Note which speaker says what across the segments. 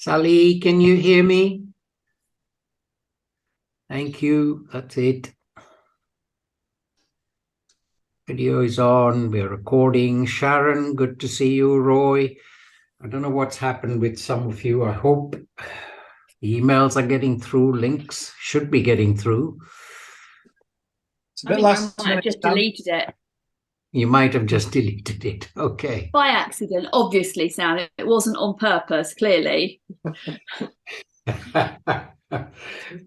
Speaker 1: Sally, can you hear me? Thank you. That's it. Video is on. We're recording. Sharon, good to see you. Roy, I don't know what's happened with some of you. I hope the emails are getting through. Links should be getting through.
Speaker 2: I think I might have just deleted it.
Speaker 1: You might have just deleted it. Okay.
Speaker 2: By accident, obviously, Sam. It wasn't on purpose, clearly.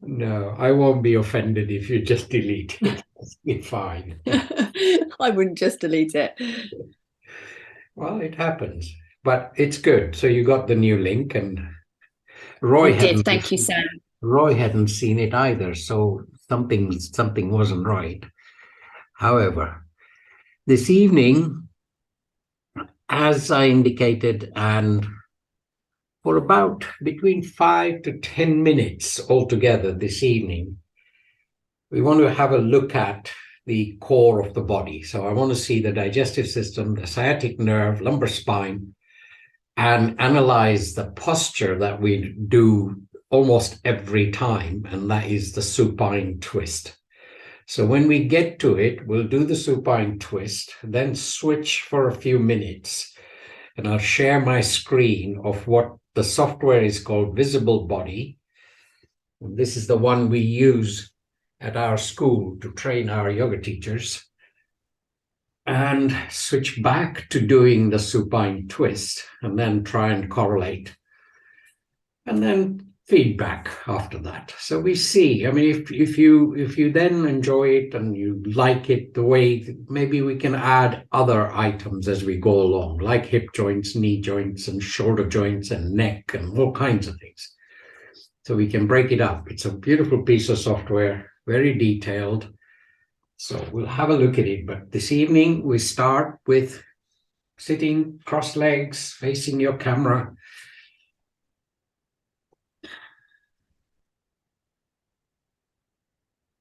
Speaker 1: No, I won't be offended if you just delete it. It's fine.
Speaker 2: I wouldn't just delete it.
Speaker 1: Well, it happens, but it's good. So you got the new link, and Roy
Speaker 2: did. Thank you, Sam.
Speaker 1: Roy hadn't seen it either, so something wasn't right. However, this evening, as I indicated, and for about between 5 to 10 minutes altogether this evening, we want to have a look at the core of the body. So I want to see the digestive system, the sciatic nerve, lumbar spine, and analyze the posture that we do almost every time, and that is the supine twist. So when we get to it, we'll do the supine twist, then switch for a few minutes, and I'll share my screen of what the software is called Visible Body. This is the one we use at our school to train our yoga teachers, and switch back to doing the supine twist, and then try and correlate, and then feedback after that. So we see, I mean, if you then enjoy it and you like it the way, maybe we can add other items as we go along, like hip joints, knee joints, and shoulder joints, and neck, and all kinds of things. So we can break it up. It's a beautiful piece of software, very detailed. So we'll have a look at it. But this evening we start with sitting cross legs, facing your camera.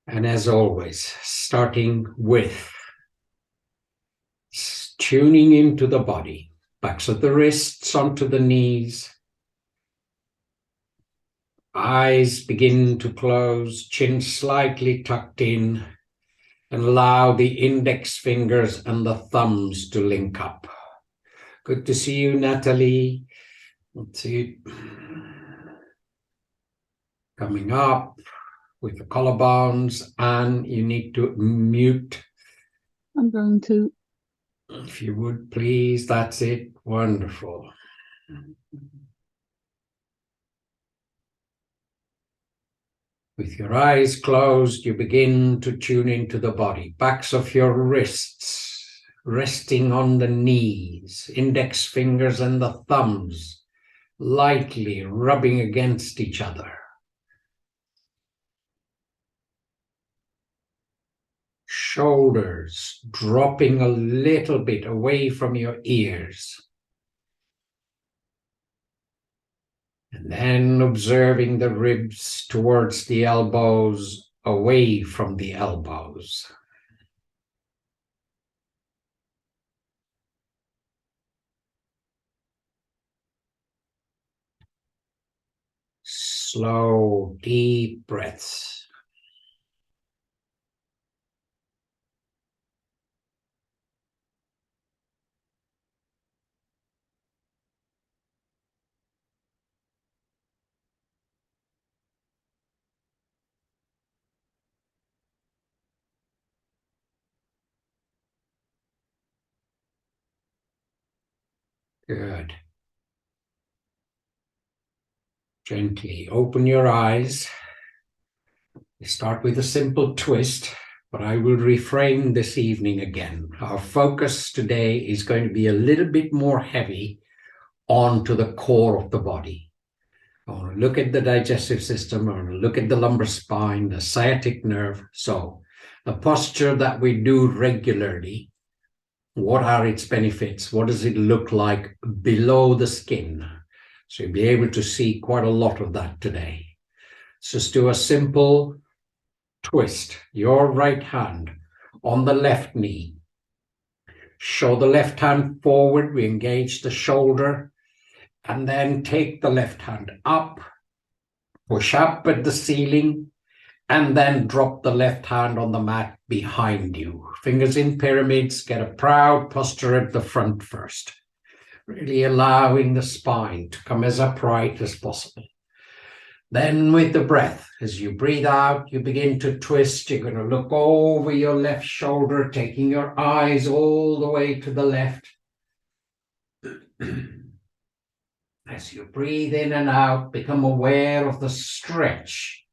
Speaker 1: And as always, starting with tuning into the body, backs of the wrists onto the knees. Eyes begin to close, chin slightly tucked in, and allow the index fingers and the thumbs to link up. Good to see you, Natalie. Let's see. Coming up with the collarbones, and you need to mute.
Speaker 3: I'm going to.
Speaker 1: If you would, please. That's it. Wonderful. With your eyes closed, you begin to tune into the body. Backs of your wrists resting on the knees, index fingers and the thumbs lightly rubbing against each other. Shoulders dropping a little bit away from your ears. And then observing the ribs towards the elbows, away from the elbows. Slow, deep breaths. Good. Gently open your eyes. We start with a simple twist, but I will reframe this evening again. Our focus today is going to be a little bit more heavy onto the core of the body. I want to look at the digestive system. I want to look at the lumbar spine, the sciatic nerve. So the posture that we do regularly, what are its benefits? What does it look like below the skin? So you'll be able to see quite a lot of that today. So just do a simple twist. Your right hand on the left knee. Show the left hand forward. We engage the shoulder. And then take the left hand up, push up at the ceiling, and then drop the left hand on the mat behind you. Fingers in pyramids, get a proud posture at the front first. Really allowing the spine to come as upright as possible. Then with the breath, as you breathe out, you begin to twist. You're going to look over your left shoulder, taking your eyes all the way to the left. As you breathe in and out, become aware of the stretch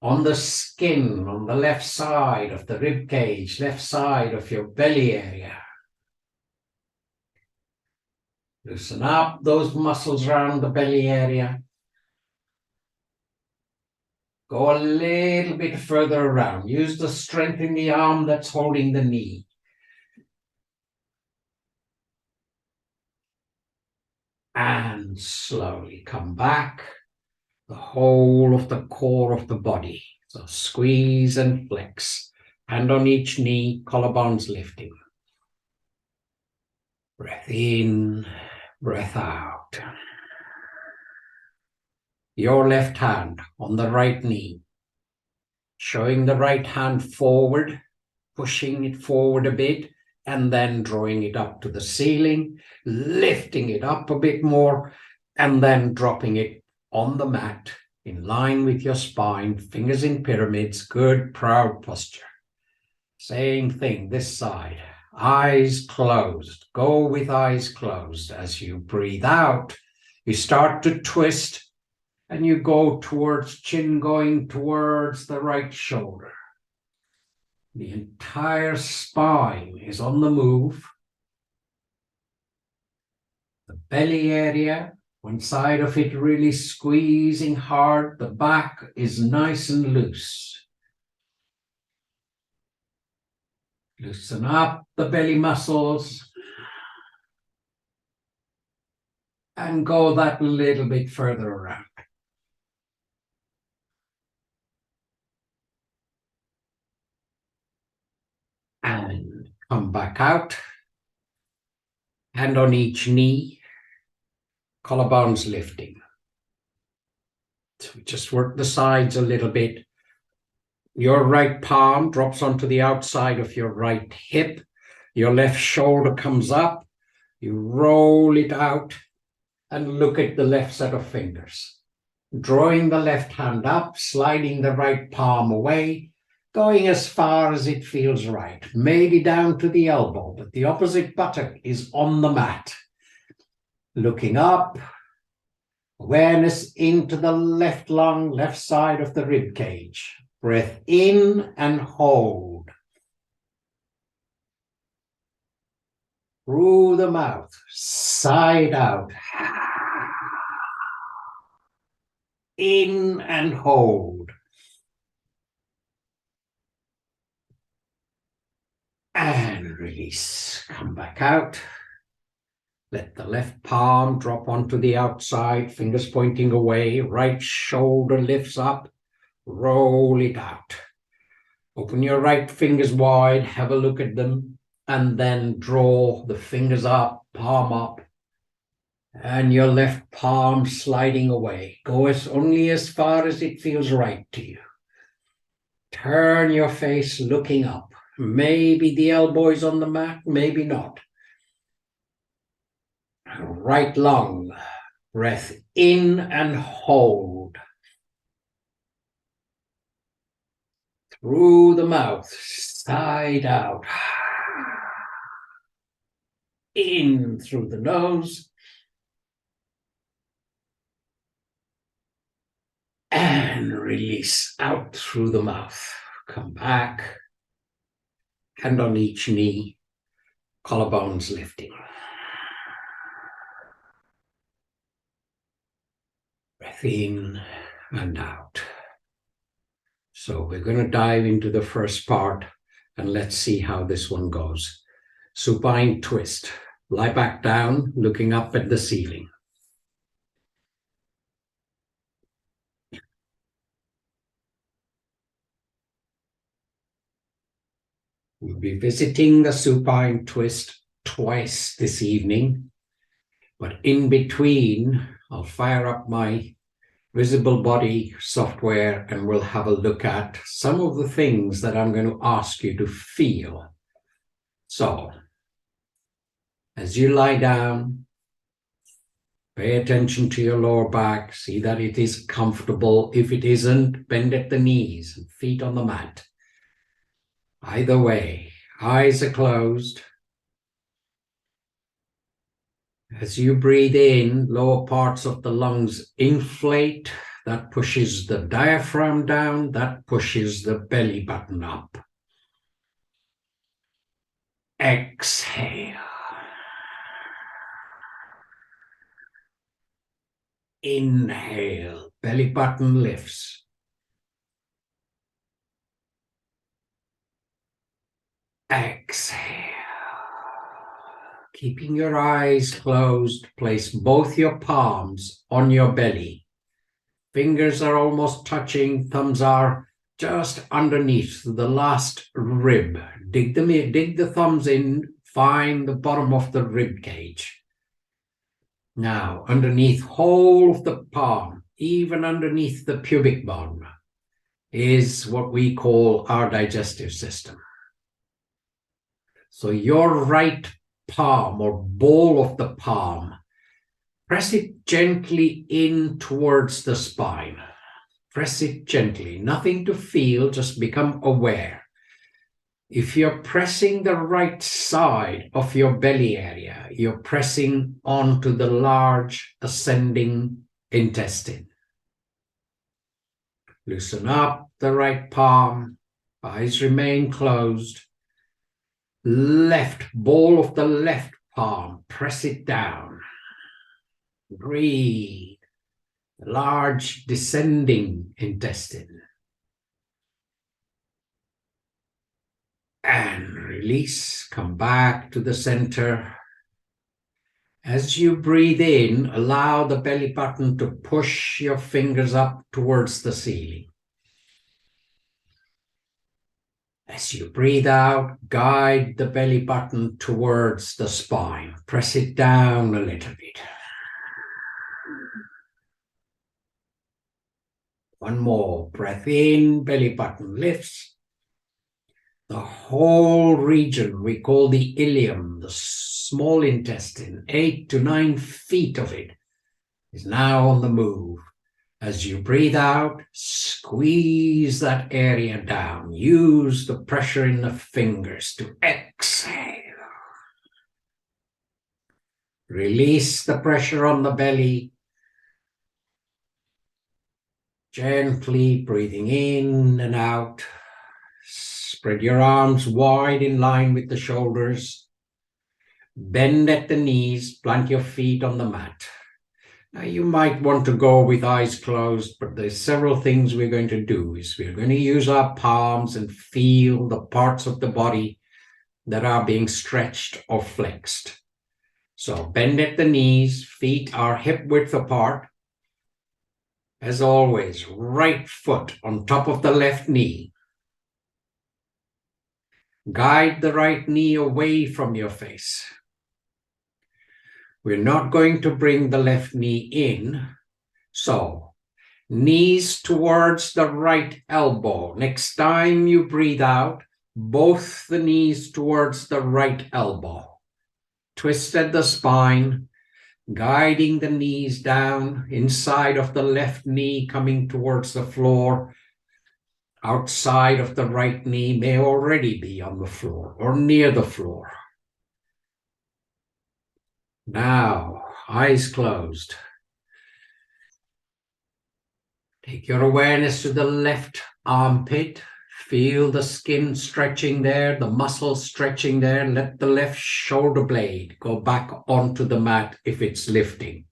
Speaker 1: on the skin, on the left side of the rib cage, left side of your belly area. Loosen up those muscles around the belly area. Go a little bit further around. Use the strength in the arm that's holding the knee. And slowly come back, the whole of the core of the body. So squeeze and flex. Hand on each knee, collarbones lifting. Breath in, breath out. Your left hand on the right knee, showing the right hand forward, pushing it forward a bit, and then drawing it up to the ceiling, lifting it up a bit more, and then dropping it on the mat in line with your spine, fingers in pyramids, good, proud posture. Same thing this side, eyes closed. Go with eyes closed. As you breathe out, you start to twist and you go towards chin going towards the right shoulder. The entire spine is on the move. The belly area, one side of it really squeezing hard. The back is nice and loose. Loosen up the belly muscles. And go that little bit further around. And come back out. Hand on each knee. Collarbones lifting. So we just work the sides a little bit. Your right palm drops onto the outside of your right hip. Your left shoulder comes up. You roll it out and look at the left set of fingers. Drawing the left hand up, sliding the right palm away, going as far as it feels right, maybe down to the elbow, but the opposite buttock is on the mat. Looking up, awareness into the left lung, left side of the rib cage. Breath in and hold. Through the mouth, side out. In and hold. And release. Come back out. Let the left palm drop onto the outside, fingers pointing away. Right shoulder lifts up. Roll it out. Open your right fingers wide. Have a look at them. And then draw the fingers up, palm up. And your left palm sliding away. Go only as far as it feels right to you. Turn your face looking up. Maybe the elbow is on the mat, maybe not. Right lung. Breath in and hold. Through the mouth, side out. In through the nose. And release out through the mouth. Come back. Hand on each knee. Collarbones lifting. Breath in and out. So we're going to dive into the first part and let's see how this one goes. Supine twist. Lie back down, looking up at the ceiling. We'll be visiting the supine twist twice this evening. But in between, I'll fire up my visible body software and we'll have a look at some of the things that I'm going to ask you to feel. So, as you lie down, pay attention to your lower back, see that it is comfortable. If it isn't, bend at the knees and feet on the mat. Either way, eyes are closed. As you breathe in, lower parts of the lungs inflate. That pushes the diaphragm down. That pushes the belly button up. Exhale. Inhale. Belly button lifts. Exhale. Keeping your eyes closed, place both your palms on your belly. Fingers are almost touching, thumbs are just underneath the last rib. Dig the thumbs in, find the bottom of the rib cage. Now, underneath whole of the palm, even underneath the pubic bone, is what we call our digestive system. So your right palm or ball of the palm, press it gently in towards the spine. Press it gently, nothing to feel, just become aware. If you're pressing the right side of your belly area, you're pressing onto the large ascending intestine. Loosen up the right palm, eyes remain closed. Left ball of the left palm, press it down. Breathe. Large descending intestine. And release, come back to the center. As you breathe in, allow the belly button to push your fingers up towards the ceiling. As you breathe out, guide the belly button towards the spine. Press it down a little bit. One more. Breath in, belly button lifts. The whole region we call the ileum, the small intestine, 8 to 9 feet of it, is now on the move. As you breathe out, squeeze that area down. Use the pressure in the fingers to exhale. Release the pressure on the belly. Gently breathing in and out. Spread your arms wide in line with the shoulders. Bend at the knees, plant your feet on the mat. Now you might want to go with eyes closed, but there's several things we're going to do. We're going to use our palms and feel the parts of the body that are being stretched or flexed. So bend at the knees, feet are hip width apart. As always, right foot on top of the left knee. Guide the right knee away from your face. We're not going to bring the left knee in. So, knees towards the right elbow. Next time you breathe out, both the knees towards the right elbow. Twist at the spine, guiding the knees down inside of the left knee, coming towards the floor. Outside of the right knee may already be on the floor or near the floor. Now, eyes closed. Take your awareness to the left armpit. Feel the skin stretching there, the muscles stretching there. Let the left shoulder blade go back onto the mat if it's lifting.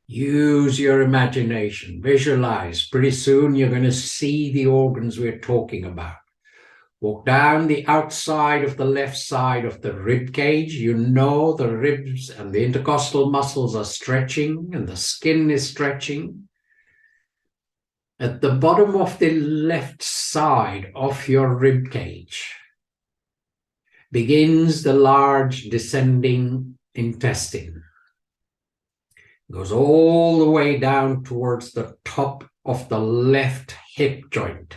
Speaker 1: Use your imagination. Visualize. Pretty soon you're going to see the organs we're talking about. Walk down the outside of the left side of the rib cage. You know the ribs and the intercostal muscles are stretching and the skin is stretching. At the bottom of the left side of your rib cage begins the large descending intestine. Goes all the way down towards the top of the left hip joint.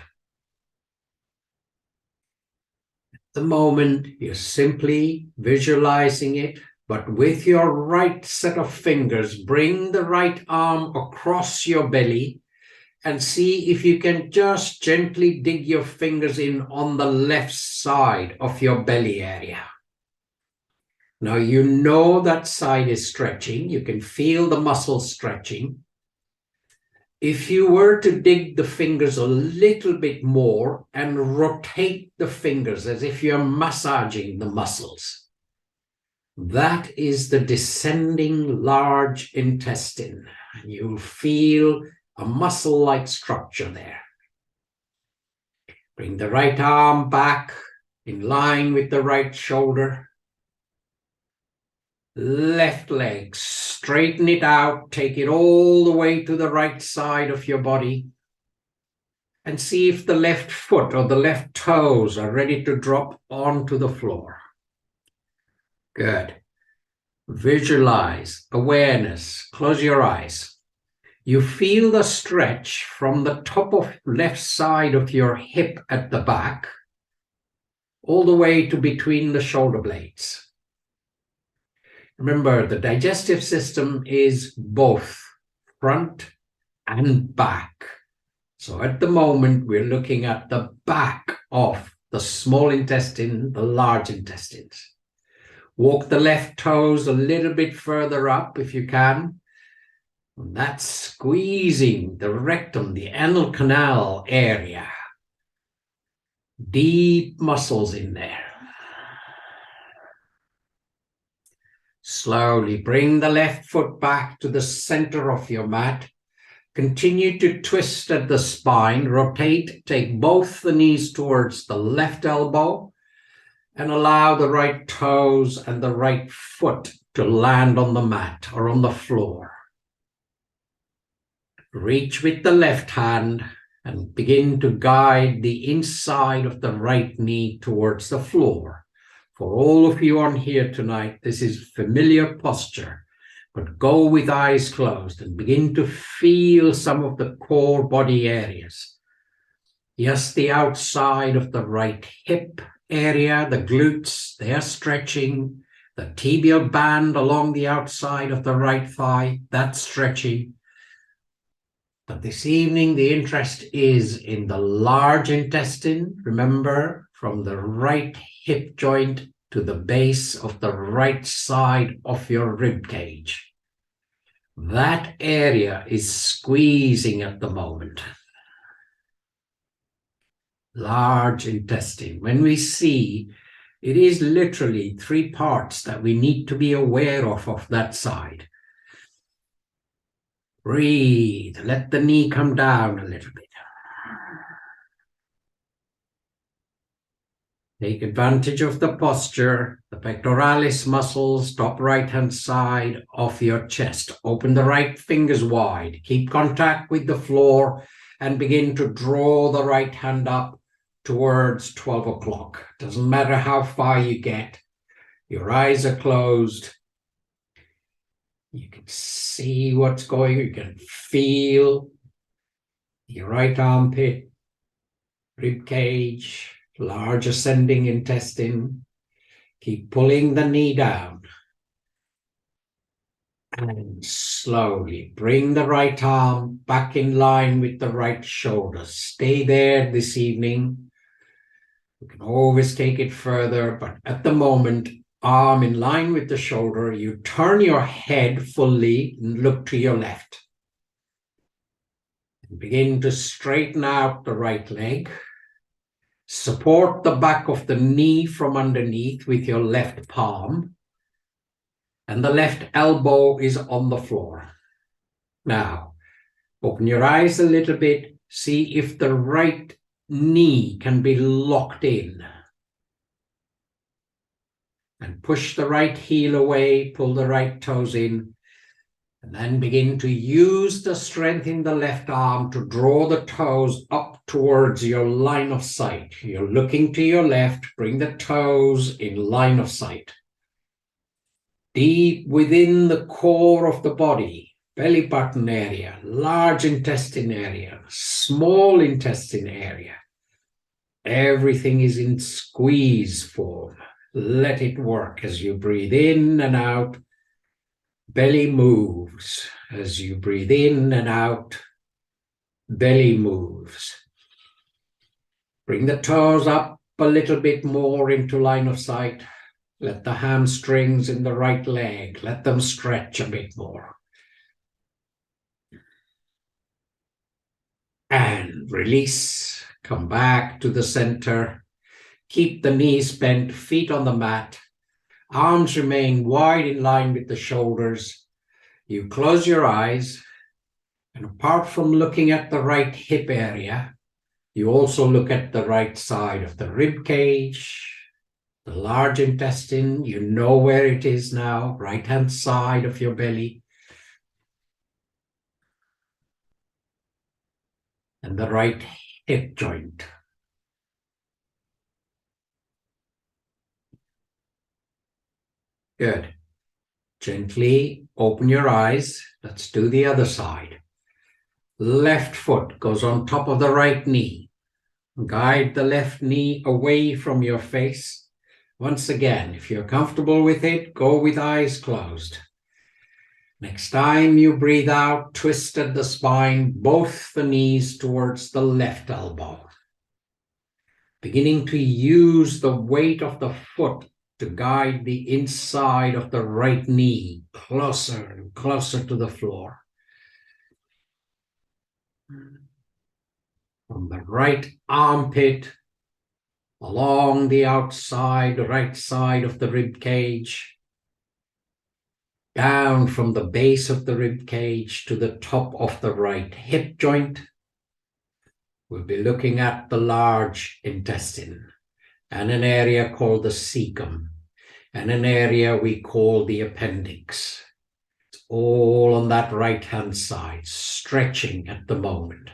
Speaker 1: At the moment, you're simply visualizing it, but with your right set of fingers, bring the right arm across your belly and see if you can just gently dig your fingers in on the left side of your belly area. Now you know that side is stretching. You can feel the muscles stretching. If you were to dig the fingers a little bit more and rotate the fingers as if you're massaging the muscles, that is the descending large intestine. And you'll feel a muscle-like structure there. Bring the right arm back in line with the right shoulder. Left leg, straighten it out, take it all the way to the right side of your body. And see if the left foot or the left toes are ready to drop onto the floor. Good. Visualize, awareness, close your eyes. You feel the stretch from the top of left side of your hip at the back, all the way to between the shoulder blades. Remember, the digestive system is both front and back. So at the moment, we're looking at the back of the small intestine, the large intestines. Walk the left toes a little bit further up if you can. And that's squeezing the rectum, the anal canal area. Deep muscles in there. Slowly bring the left foot back to the center of your mat. Continue to twist at the spine, rotate, take both the knees towards the left elbow, and allow the right toes and the right foot to land on the mat or on the floor. Reach with the left hand and begin to guide the inside of the right knee towards the floor. For all of you on here tonight, this is familiar posture, but go with eyes closed and begin to feel some of the core body areas. Yes, the outside of the right hip area, the glutes, they are stretching. The tibial band along the outside of the right thigh, that's stretching. But this evening, the interest is in the large intestine. Remember, from the right hip joint to the base of the right side of your rib cage. That area is squeezing at the moment. Large intestine. When we see, it is literally 3 parts that we need to be aware of that side. Breathe. Let the knee come down a little bit. Take advantage of the posture, the pectoralis muscles, top right-hand side of your chest. Open the right fingers wide. Keep contact with the floor and begin to draw the right hand up towards 12 o'clock. Doesn't matter how far you get. Your eyes are closed. You can see what's going on. You can feel your right armpit, rib cage, large ascending intestine. Keep pulling the knee down. And slowly bring the right arm back in line with the right shoulder. Stay there this evening. You can always take it further, but at the moment, arm in line with the shoulder, you turn your head fully and look to your left. And begin to straighten out the right leg. Support the back of the knee from underneath with your left palm. And the left elbow is on the floor. Now, open your eyes a little bit. See if the right knee can be locked in. And push the right heel away, pull the right toes in. And then begin to use the strength in the left arm to draw the toes up towards your line of sight. You're looking to your left, bring the toes in line of sight. deep within the core of the body, belly button area, large intestine area, small intestine area. Everything is in squeeze form. Let it work as you breathe in and out. Belly moves. As you breathe in and out, belly moves. Bring the toes up a little bit more into line of sight. Let the hamstrings in the right leg, let them stretch a bit more. And release. Come back to the center. Keep the knees bent, feet on the mat. Arms remain wide in line with the shoulders. You close your eyes. And apart from looking at the right hip area, you also look at the right side of the rib cage, the large intestine. You know where it is now, right-hand side of your belly. And the right hip joint. Good. Gently open your eyes. Let's do the other side. Left foot goes on top of the right knee. Guide the left knee away from your face. Once again, if you're comfortable with it, go with eyes closed. Next time you breathe out, twist at the spine, both the knees towards the left elbow. Beginning to use the weight of the foot to guide the inside of the right knee closer and closer to the floor. From the right armpit, along the outside, right side of the rib cage, down from the base of the rib cage to the top of the right hip joint. We'll be looking at the large intestine and an area called the cecum and an area we call the appendix. It's all on that right-hand side, stretching at the moment.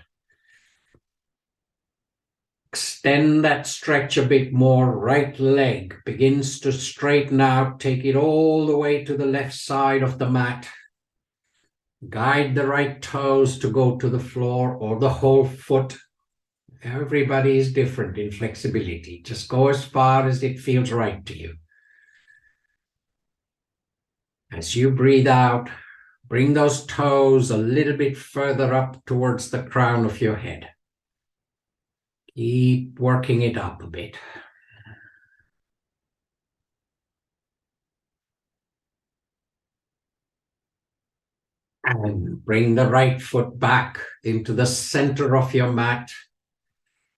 Speaker 1: Extend that stretch a bit more. Right leg begins to straighten out. Take it all the way to the left side of the mat. Guide the right toes to go to the floor or the whole foot. Everybody is different in flexibility. Just go as far as it feels right to you. As you breathe out, bring those toes a little bit further up towards the crown of your head. Keep working it up a bit. And bring the right foot back into the center of your mat.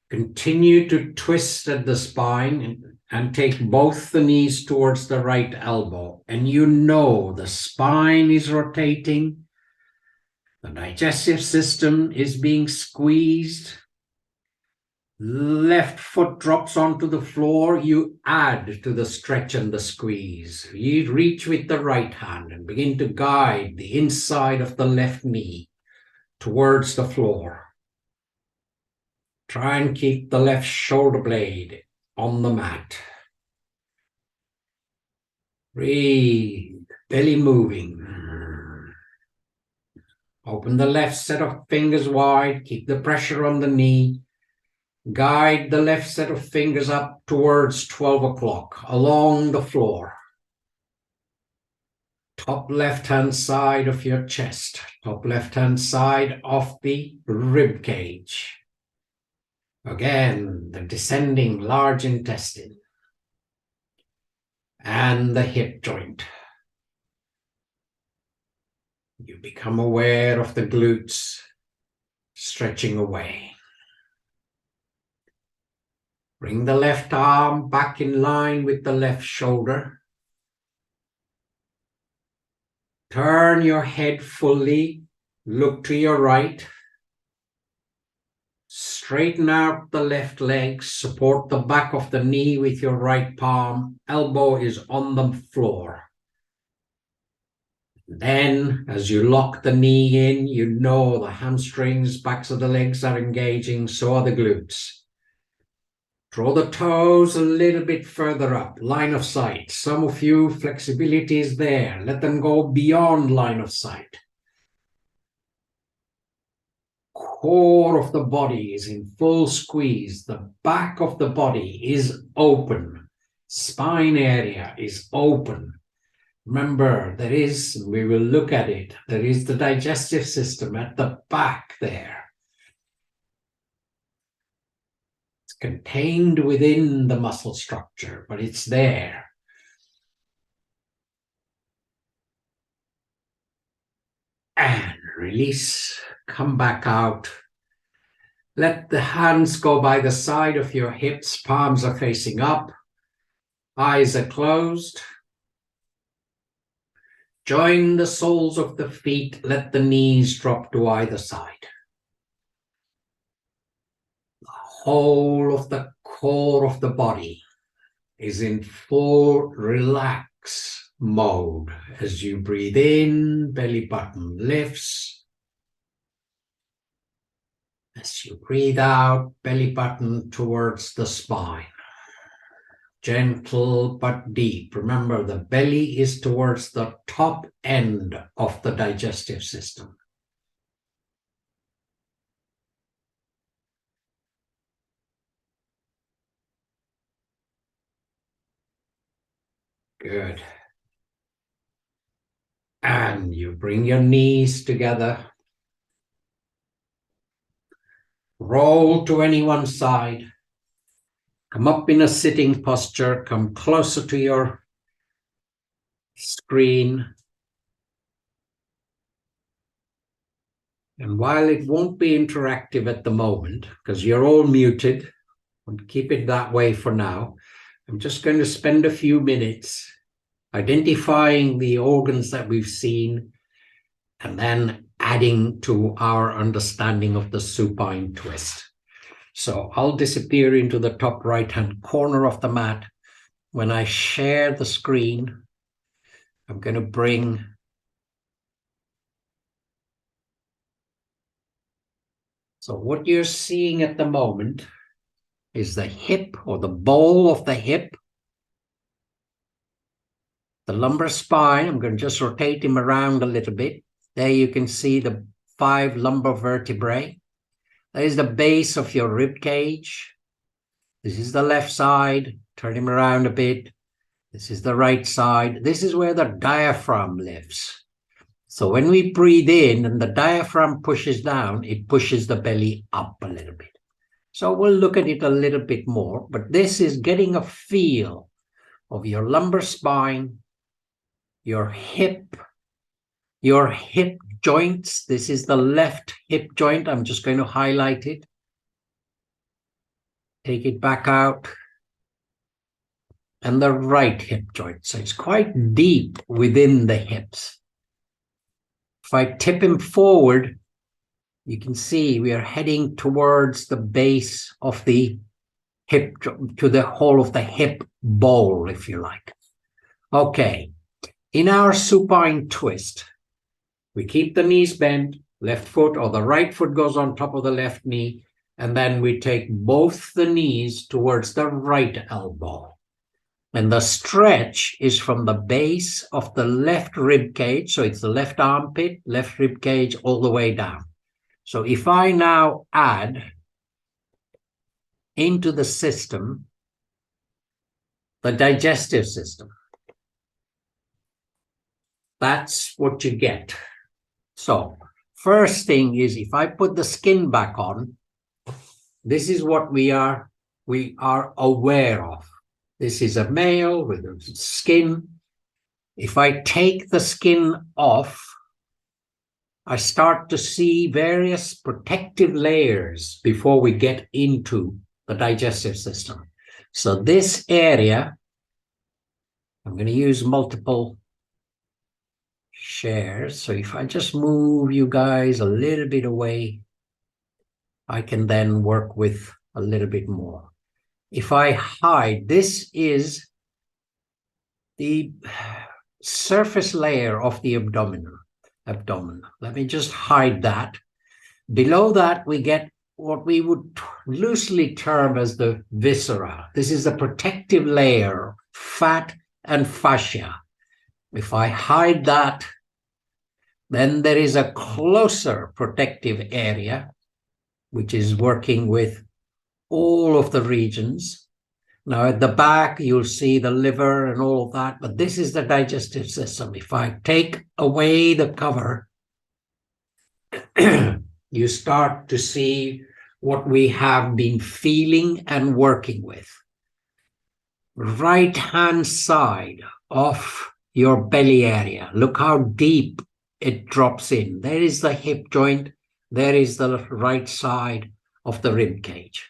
Speaker 1: Continue to twist at the spine and take both the knees towards the right elbow. And you know the spine is rotating. The digestive system is being squeezed. Left foot drops onto the floor. You add to the stretch and the squeeze. You reach with the right hand and begin to guide the inside of the left knee towards the floor. Try and keep the left shoulder blade on the mat. Breathe, belly moving. Open the left set of fingers wide. Keep the pressure on the knee. Guide the left set of fingers up towards 12 o'clock along the floor. Top left-hand side of your chest. Top left-hand side of the rib cage. Again, the descending large intestine and the hip joint. You become aware of the glutes stretching away. Bring the left arm back in line with the left shoulder. Turn your head fully. Look to your right. Straighten out the left leg. Support the back of the knee with your right palm. Elbow is on the floor. Then, as you lock the knee in, you know the hamstrings, backs of the legs are engaging, so are the glutes. Draw the toes a little bit further up, line of sight. Some of you, flexibility is there. Let them go beyond line of sight. Core of the body is in full squeeze. The back of the body is open. Spine area is open. Remember, we will look at it, there is the digestive system at the back there. It's contained within the muscle structure, but it's there. And release, come back out. Let the hands go by the side of your hips, palms are facing up, eyes are closed. Join the soles of the feet, let the knees drop to either side. The whole of the core of the body is in full relax mode. As you breathe in, belly button lifts. As you breathe out, belly button towards the spine. Gentle but deep. Remember, the belly is towards the top end of the digestive system. Good. And you bring your knees together. Roll to any one side. Come up in a sitting posture, come closer to your screen. And while it won't be interactive at the moment, because you're all muted, we'll keep it that way for now, I'm just going to spend a few minutes identifying the organs that we've seen and then adding to our understanding of the supine twist. So I'll disappear into the top right-hand corner of the mat. When I share the screen, I'm going to bring so what you're seeing at the moment is the hip or the bowl of the hip, the lumbar spine. I'm going to just rotate him around a little bit. There you can see the 5 lumbar vertebrae. That is the base of your rib cage. This is the left side. Turn him around a bit. This is the right side. This is where the diaphragm lives. So when we breathe in and the diaphragm pushes down, it pushes the belly up a little bit. So we'll look at it a little bit more, but this is getting a feel of your lumbar spine, your hip joints. This is the left hip joint. I'm just going to highlight it. Take it back out. And the right hip joint. So it's quite deep within the hips. If I tip him forward, you can see we are heading towards the base of the hip, to the whole of the hip bowl, if you like. Okay. In our supine twist, we keep the knees bent, left foot or the right foot goes on top of the left knee, and then we take both the knees towards the right elbow. And the stretch is from the base of the left rib cage, so it's the left armpit, left rib cage, all the way down. So if I now add into the system, the digestive system, that's what you get. So first thing is, if I put the skin back on, this is what we are aware of. This is a male with a skin. If I take the skin off, I start to see various protective layers before we get into the digestive system. So this area, I'm going to use multiple shares. So if I just move you guys a little bit away, I can then work with a little bit more. If I hide, this is the surface layer of the abdomen. Let me just hide that. Below that, we get what we would loosely term as the viscera. This is the protective layer, fat and fascia. If I hide that, then there is a closer protective area, which is working with all of the regions. Now at the back, you'll see the liver and all of that, but this is the digestive system. If I take away the cover, you start to see what we have been feeling and working with. Right-hand side of your belly area, look how deep it drops in. There is the hip joint, there is the right side of the rib cage.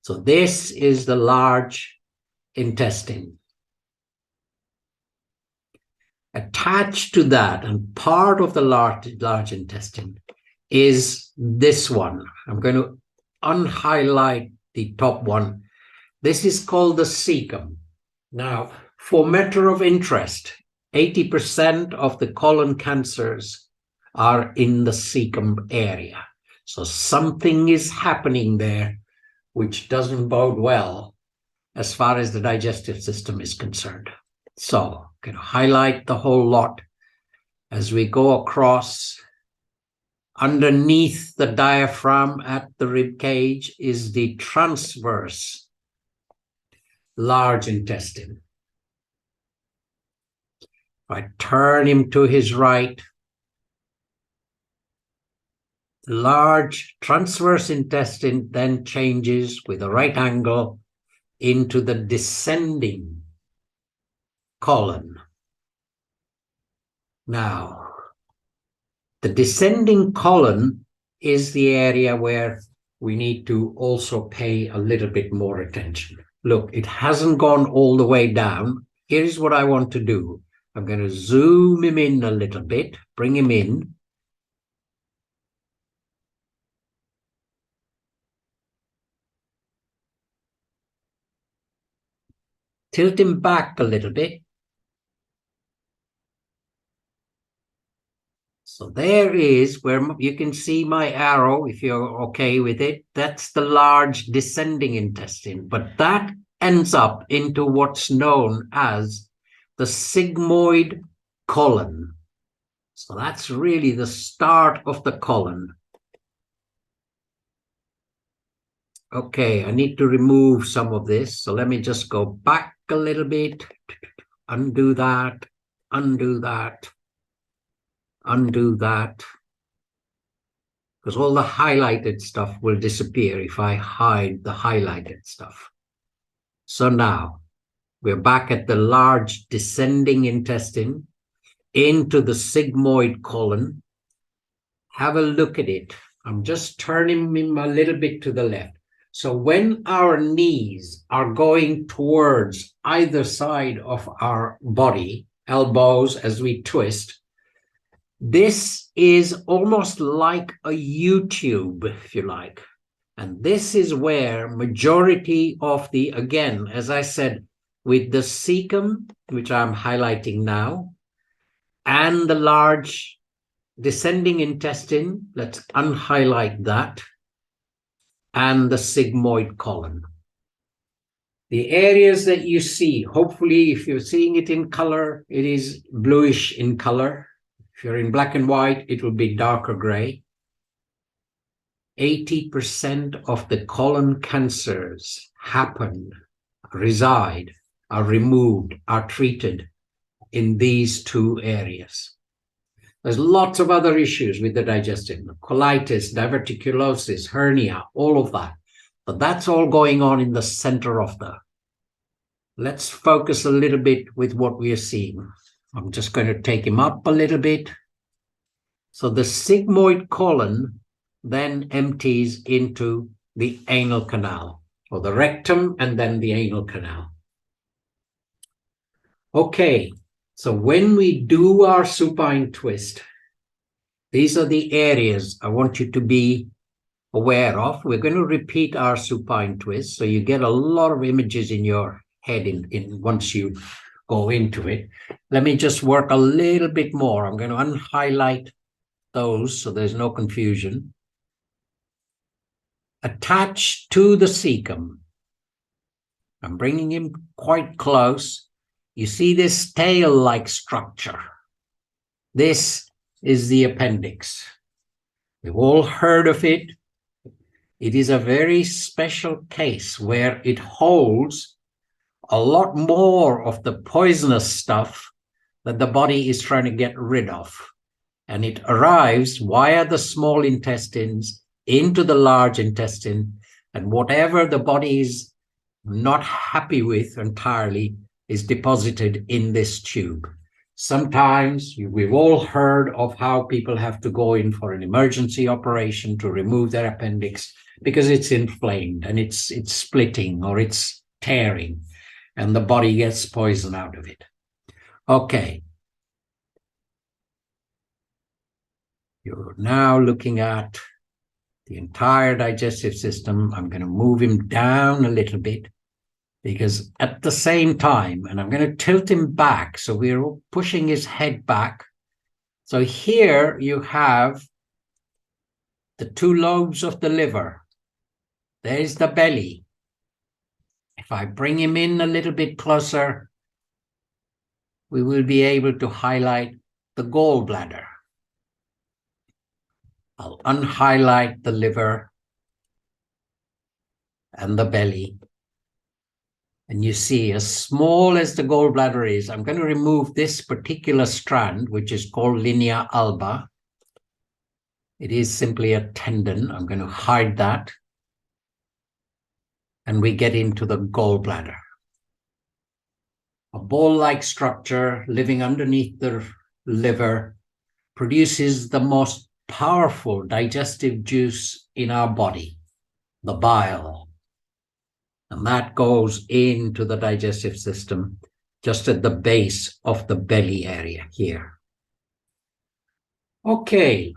Speaker 1: So this is the large intestine. Attached to that, and part of the large intestine, is this one. I'm going to unhighlight the top one. This is called the cecum. Now, for matter of interest, 80% of the colon cancers are in the cecum area. So something is happening there which doesn't bode well as far as the digestive system is concerned. So I'm going to highlight the whole lot as we go across. Underneath the diaphragm at the rib cage is the transverse large intestine. If I turn him to his right, the large transverse intestine then changes with a right angle into the descending colon. Now, the descending colon is the area where we need to also pay a little bit more attention. Look, it hasn't gone all the way down. Here's what I want to do. I'm going to zoom him in a little bit, bring him in. Tilt him back a little bit. So there is where you can see my arrow, if you're okay with it. That's the large descending intestine, but that ends up into what's known as the sigmoid colon. So that's really the start of the colon. Okay, I need to remove some of this. So let me just go back a little bit, undo that, undo that. Undo that, because all the highlighted stuff will disappear if I hide the highlighted stuff. So now we're back at the large descending intestine into the sigmoid colon. Have a look at it. I'm just turning him a little bit to the left. So when our knees are going towards either side of our body, elbows as we twist, this is almost like a YouTube, if you like. And this is where majority of the, again, as I said, with the cecum, which I'm highlighting now, and the large descending intestine, let's unhighlight that, and the sigmoid colon. The areas that you see, hopefully if you're seeing it in color, it is bluish in color. If you're in black and white, it will be darker gray. 80% of the colon cancers reside, are removed, are treated in these two areas. There's lots of other issues with the digestive, colitis, diverticulosis, hernia, all of that. But that's all going on in the center of the. Let's focus a little bit with what we are seeing. I'm just going to take him up a little bit. So the sigmoid colon then empties into the anal canal, or the rectum and then the anal canal. Okay, so when we do our supine twist, these are the areas I want you to be aware of. We're going to repeat our supine twist, so you get a lot of images in your head in once you go into it. Let me just work a little bit more. I'm going to unhighlight those so there's no confusion. attached to the cecum. I'm bringing him quite close. You see this tail-like structure. This is the appendix. We've all heard of it. It is a very special case where it holds a lot more of the poisonous stuff that the body is trying to get rid of. And it arrives via the small intestines into the large intestine, and whatever the body is not happy with entirely is deposited in this tube. Sometimes we've all heard of how people have to go in for an emergency operation to remove their appendix because it's inflamed and it's splitting or it's tearing, and the body gets poison out of it. Okay. You're now looking at the entire digestive system. I'm going to move him down a little bit because at the same time, and I'm going to tilt him back, so we're pushing his head back. So here you have the two lobes of the liver. There's the belly. If I bring him in a little bit closer, we will be able to highlight the gallbladder. I'll unhighlight the liver and the belly. And you see, as small as the gallbladder is, I'm going to remove this particular strand, which is called linea alba. It is simply a tendon. I'm going to hide that. And we get into the gallbladder. A ball-like structure living underneath the liver produces the most powerful digestive juice in our body, the bile. And that goes into the digestive system just at the base of the belly area here. Okay,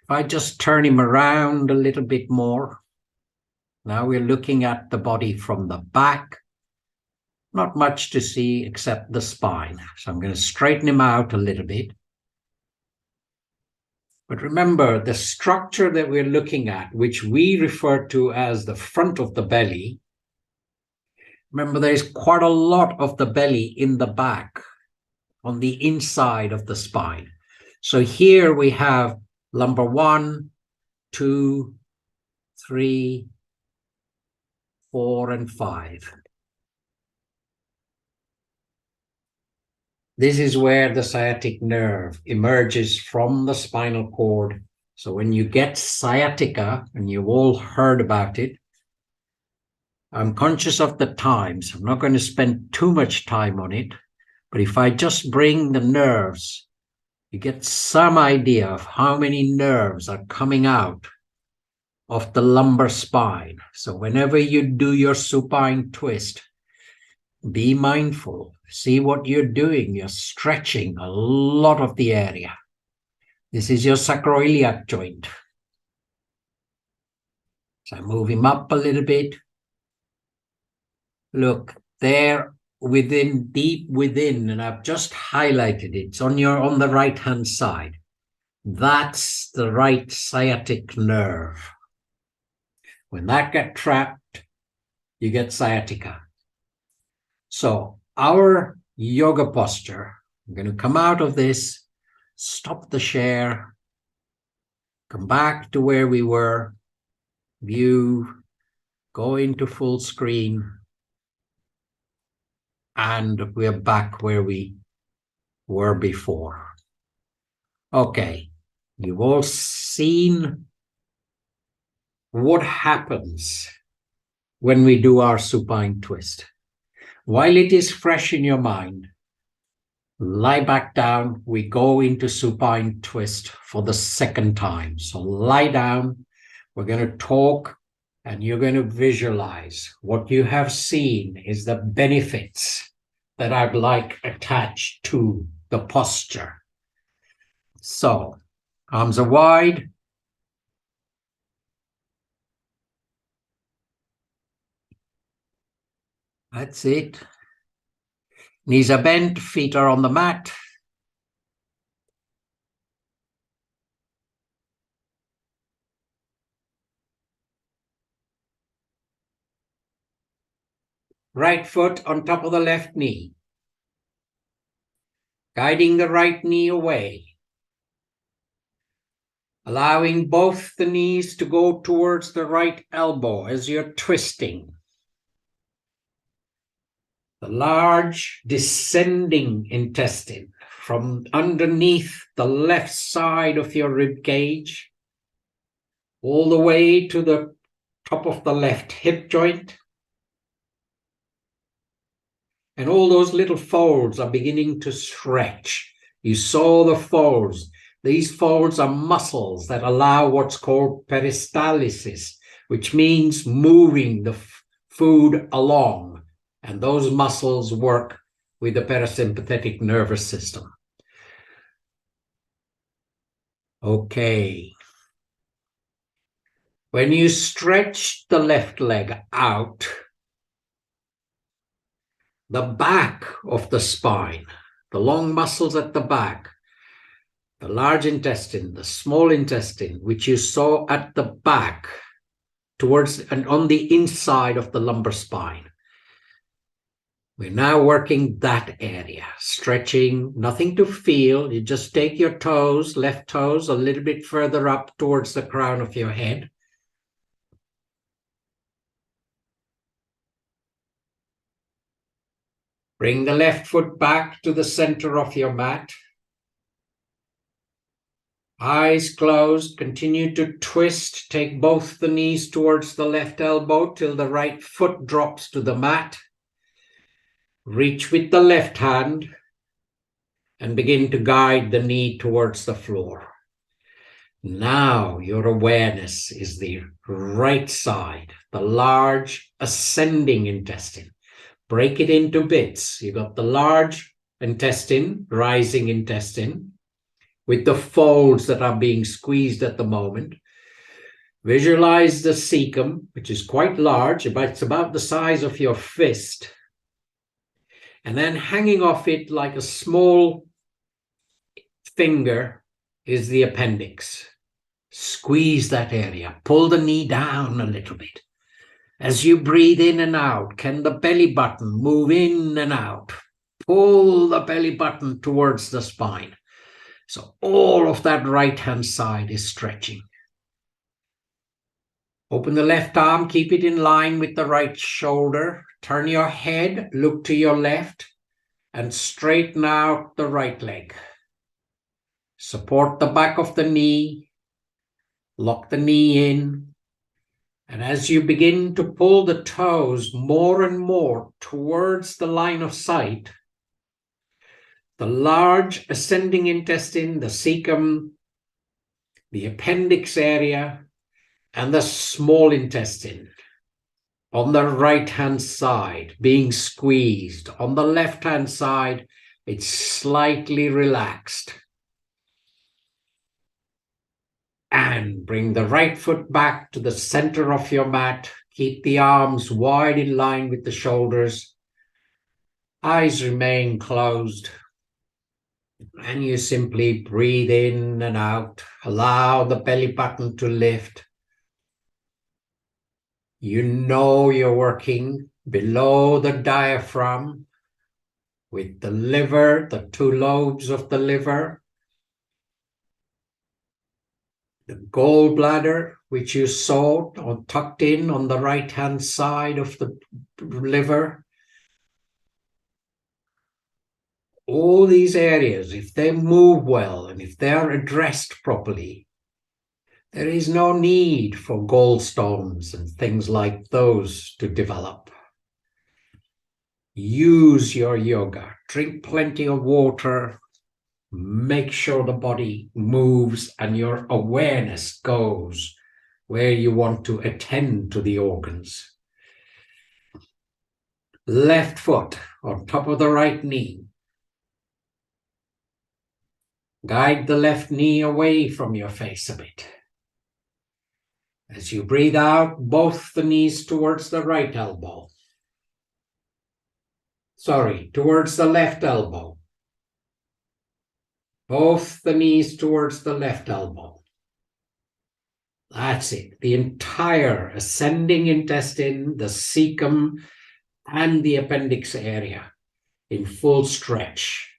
Speaker 1: if I just turn him around a little bit more, now we're looking at the body from the back. Not much to see except the spine. So I'm going to straighten him out a little bit. But remember, the structure that we're looking at, which we refer to as the front of the belly, remember there's quite a lot of the belly in the back, on the inside of the spine. So here we have lumbar 1, 2, 3, 4, and 5. This is where the sciatic nerve emerges from the spinal cord. So when you get sciatica, and you've all heard about it, I'm conscious of the time, so I'm not going to spend too much time on it. But if I just bring the nerves, you get some idea of how many nerves are coming out of the lumbar spine. So whenever you do your supine twist, be mindful. See what you're doing. You're stretching a lot of the area. This is your sacroiliac joint. So I move him up a little bit. Look, there within, deep within, and I've just highlighted it. It's on the right-hand side. That's the right sciatic nerve. When that gets trapped, you get sciatica. So our yoga posture, I'm going to come out of this, stop the share, come back to where we were, view, go into full screen, and we're back where we were before. Okay, you've all seen what happens when we do our supine twist. While it is fresh in your mind, lie back down. We go into supine twist for the second time. So lie down. We're going to talk and you're going to visualize. What you have seen is the benefits that I'd like attached to the posture. So arms are wide. That's it. Knees are bent, feet are on the mat. Right foot on top of the left knee. Guiding the right knee away. Allowing both the knees to go towards the right elbow as you're twisting. The large descending intestine from underneath the left side of your rib cage, all the way to the top of the left hip joint. And all those little folds are beginning to stretch. You saw the folds. These folds are muscles that allow what's called peristalsis, which means moving the food along. And those muscles work with the parasympathetic nervous system. Okay. When you stretch the left leg out, the back of the spine, the long muscles at the back, the large intestine, the small intestine, which you saw at the back, towards and on the inside of the lumbar spine. We're now working that area, stretching, nothing to feel. You just take your toes, left toes, a little bit further up towards the crown of your head. Bring the left foot back to the center of your mat. Eyes closed, continue to twist. Take both the knees towards the left elbow till the right foot drops to the mat. Reach with the left hand and begin to guide the knee towards the floor. Now your awareness is the right side, the large ascending intestine. Break it into bits. You got the large intestine, rising intestine, with the folds that are being squeezed at the moment. Visualize the cecum, which is quite large, but it's about the size of your fist. And then hanging off it like a small finger is the appendix. Squeeze that area. Pull the knee down a little bit. As you breathe in and out, can the belly button move in and out? Pull the belly button towards the spine. So all of that right-hand side is stretching. Open the left arm, keep it in line with the right shoulder. Turn your head, look to your left, and straighten out the right leg. Support the back of the knee. Lock the knee in. And as you begin to pull the toes more and more towards the line of sight, the large ascending intestine, the cecum, the appendix area, and the small intestine on the right-hand side being squeezed. On the left-hand side, it's slightly relaxed. And bring the right foot back to the center of your mat. Keep the arms wide in line with the shoulders. Eyes remain closed. And you simply breathe in and out. Allow the belly button to lift. You know you're working below the diaphragm with the liver, the two lobes of the liver, the gallbladder, which you saw tucked in on the right-hand side of the liver. All these areas, if they move well and if they are addressed properly, there is no need for gallstones and things like those to develop. Use your yoga. Drink plenty of water. Make sure the body moves and your awareness goes where you want to attend to the organs. Left foot on top of the right knee. Guide the left knee away from your face a bit. As you breathe out, both the knees towards the right elbow. Towards the left elbow. Both the knees towards the left elbow. That's it. The entire ascending intestine, the cecum, and the appendix area in full stretch.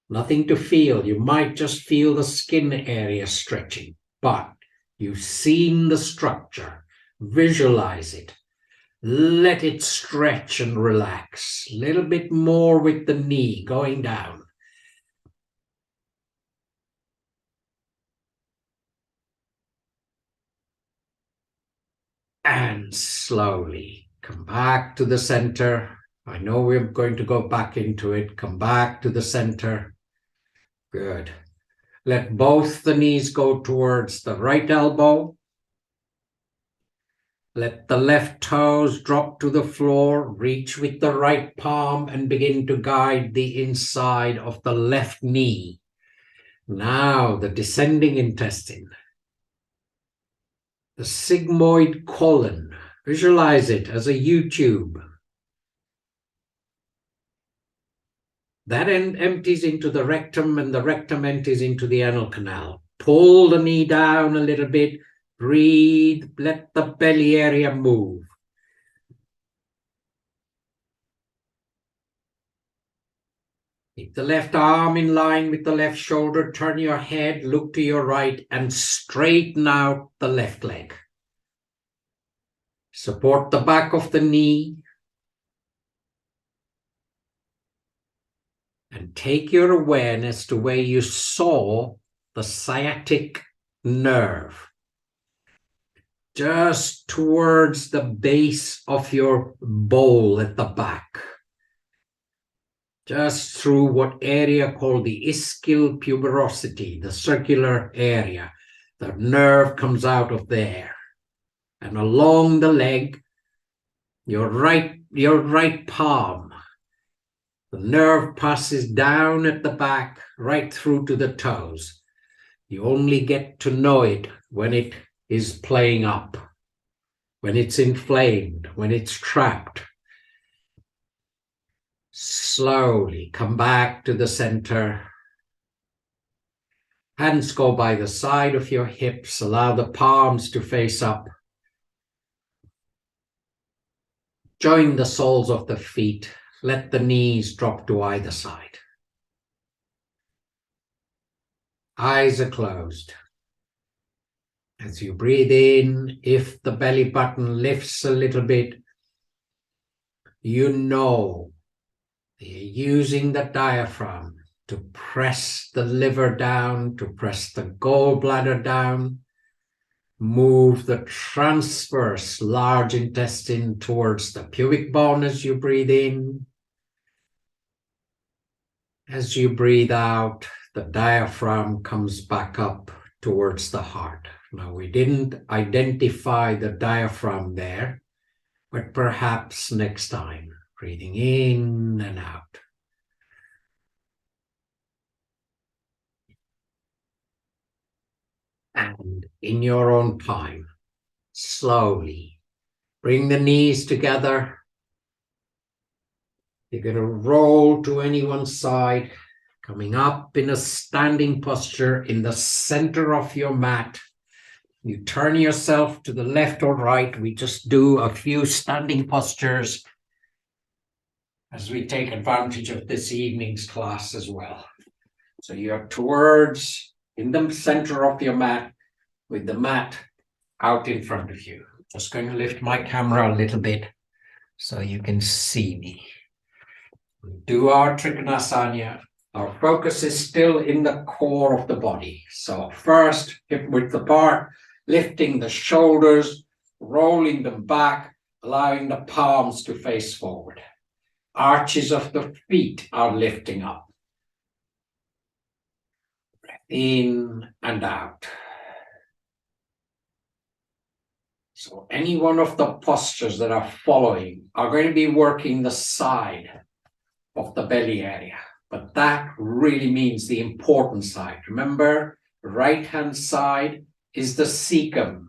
Speaker 1: Nothing to feel. You might just feel the skin area stretching, but you've seen the structure. Visualize it. Let it stretch and relax. A little bit more with the knee going down. And slowly come back to the center. I know we're going to go back into it. Come back to the center. Good. Let both the knees go towards the right elbow. Let the left toes drop to the floor. Reach with the right palm and begin to guide the inside of the left knee. Now the descending intestine. The sigmoid colon. Visualize it as a U-tube. That end empties into the rectum and the rectum empties into the anal canal. Pull the knee down a little bit. Breathe. Let the belly area move. Keep the left arm in line with the left shoulder. Turn your head, look to your right, and straighten out the left leg. Support the back of the knee. And take your awareness to where you saw the sciatic nerve. Just towards the base of your bowl at the back. Just through what area called the ischial puberosity, the circular area. The nerve comes out of there. And along the leg, your right palm. The nerve passes down at the back, right through to the toes. You only get to know it when it is playing up, when it's inflamed, when it's trapped. Slowly come back to the center. Hands go by the side of your hips. Allow the palms to face up. Join the soles of the feet. Let the knees drop to either side. Eyes are closed. As you breathe in, if the belly button lifts a little bit, you know you're using the diaphragm to press the liver down, to press the gallbladder down, move the transverse large intestine towards the pubic bone as you breathe in. As you breathe out, the diaphragm comes back up towards the heart. Now, we didn't identify the diaphragm there, but perhaps next time, breathing in and out. And in your own time, slowly bring the knees together. You're going to roll to any one side, coming up in a standing posture in the center of your mat. You turn yourself to the left or right. We just do a few standing postures as we take advantage of this evening's class as well. So you're towards in the center of your mat with the mat out in front of you. Just going to lift my camera a little bit so you can see me. We do our Trikonasana. Our focus is still in the core of the body. So first, hip width apart, lifting the shoulders, rolling them back, allowing the palms to face forward. Arches of the feet are lifting up. Breath in and out. So any one of the postures that are following are going to be working the side of the belly area, but that really means the important side. Remember, right-hand side is the cecum.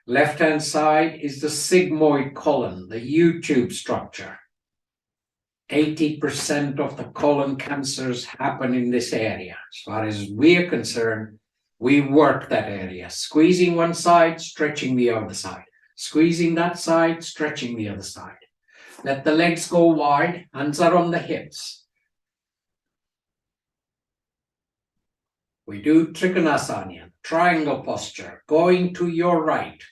Speaker 1: Left-hand side is the sigmoid colon, the U-tube structure. 80% of the colon cancers happen in this area. As far as we're concerned, we work that area, squeezing one side, stretching the other side. Squeezing that side, stretching the other side. Let the legs go wide, hands are on the hips. We do Trikonasana, triangle posture, going to your right.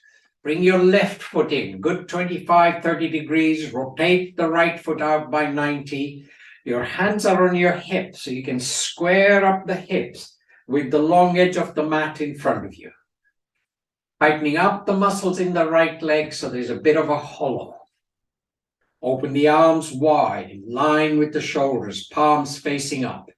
Speaker 1: Bring your left foot in, good 25, 30 degrees. Rotate the right foot out by 90. Your hands are on your hips, so you can square up the hips with the long edge of the mat in front of you. Tightening up the muscles in the right leg, so there's a bit of a hollow. Open the arms wide, in line with the shoulders, palms facing up.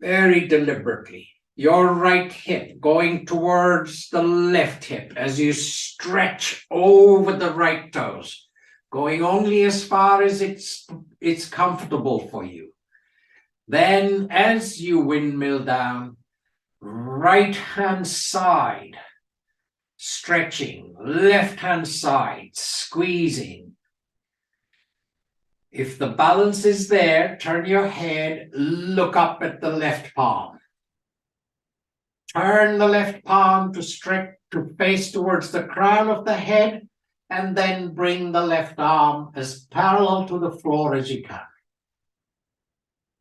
Speaker 1: Very deliberately. Your right hip going towards the left hip as you stretch over the right toes, going only as far as it's comfortable for you. Then as you windmill down, right hand side, stretching, left hand side, squeezing. If the balance is there, turn your head, look up at the left palm. Turn the left palm to stretch, to face towards the crown of the head, and then bring the left arm as parallel to the floor as you can.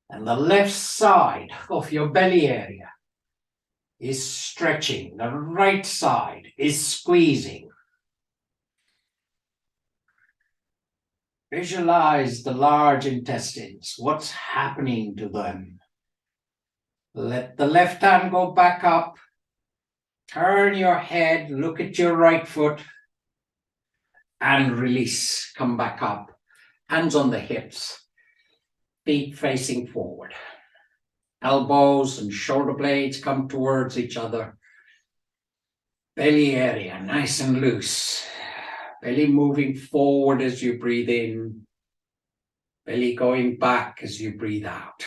Speaker 1: And the left side of your belly area is stretching. The right side is squeezing. Visualize the large intestines, what's happening to them. Let the left hand go back up. Turn your head, look at your right foot, and release. Come back up. Hands on the hips, feet facing forward. Elbows and shoulder blades come towards each other. Belly area nice and loose. Belly moving forward as you breathe in. Belly going back as you breathe out.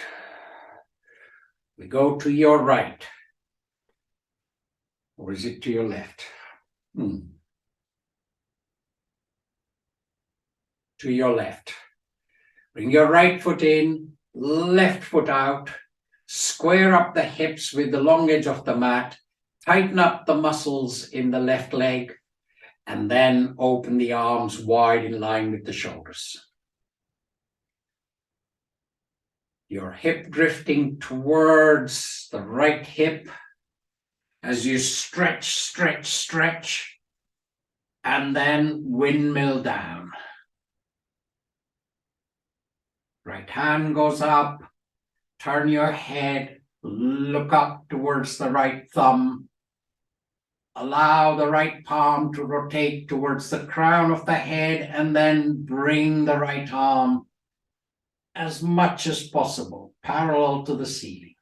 Speaker 1: We go to your right. Or is it to your left? To your left. Bring your right foot in, left foot out. Square up the hips with the long edge of the mat. Tighten up the muscles in the left leg. And then open the arms wide in line with the shoulders. Your hip drifting towards the right hip as you stretch, stretch, stretch, and then windmill down. Right hand goes up, turn your head, look up towards the right thumb. Allow the right palm to rotate towards the crown of the head and then bring the right arm as much as possible, parallel to the ceiling.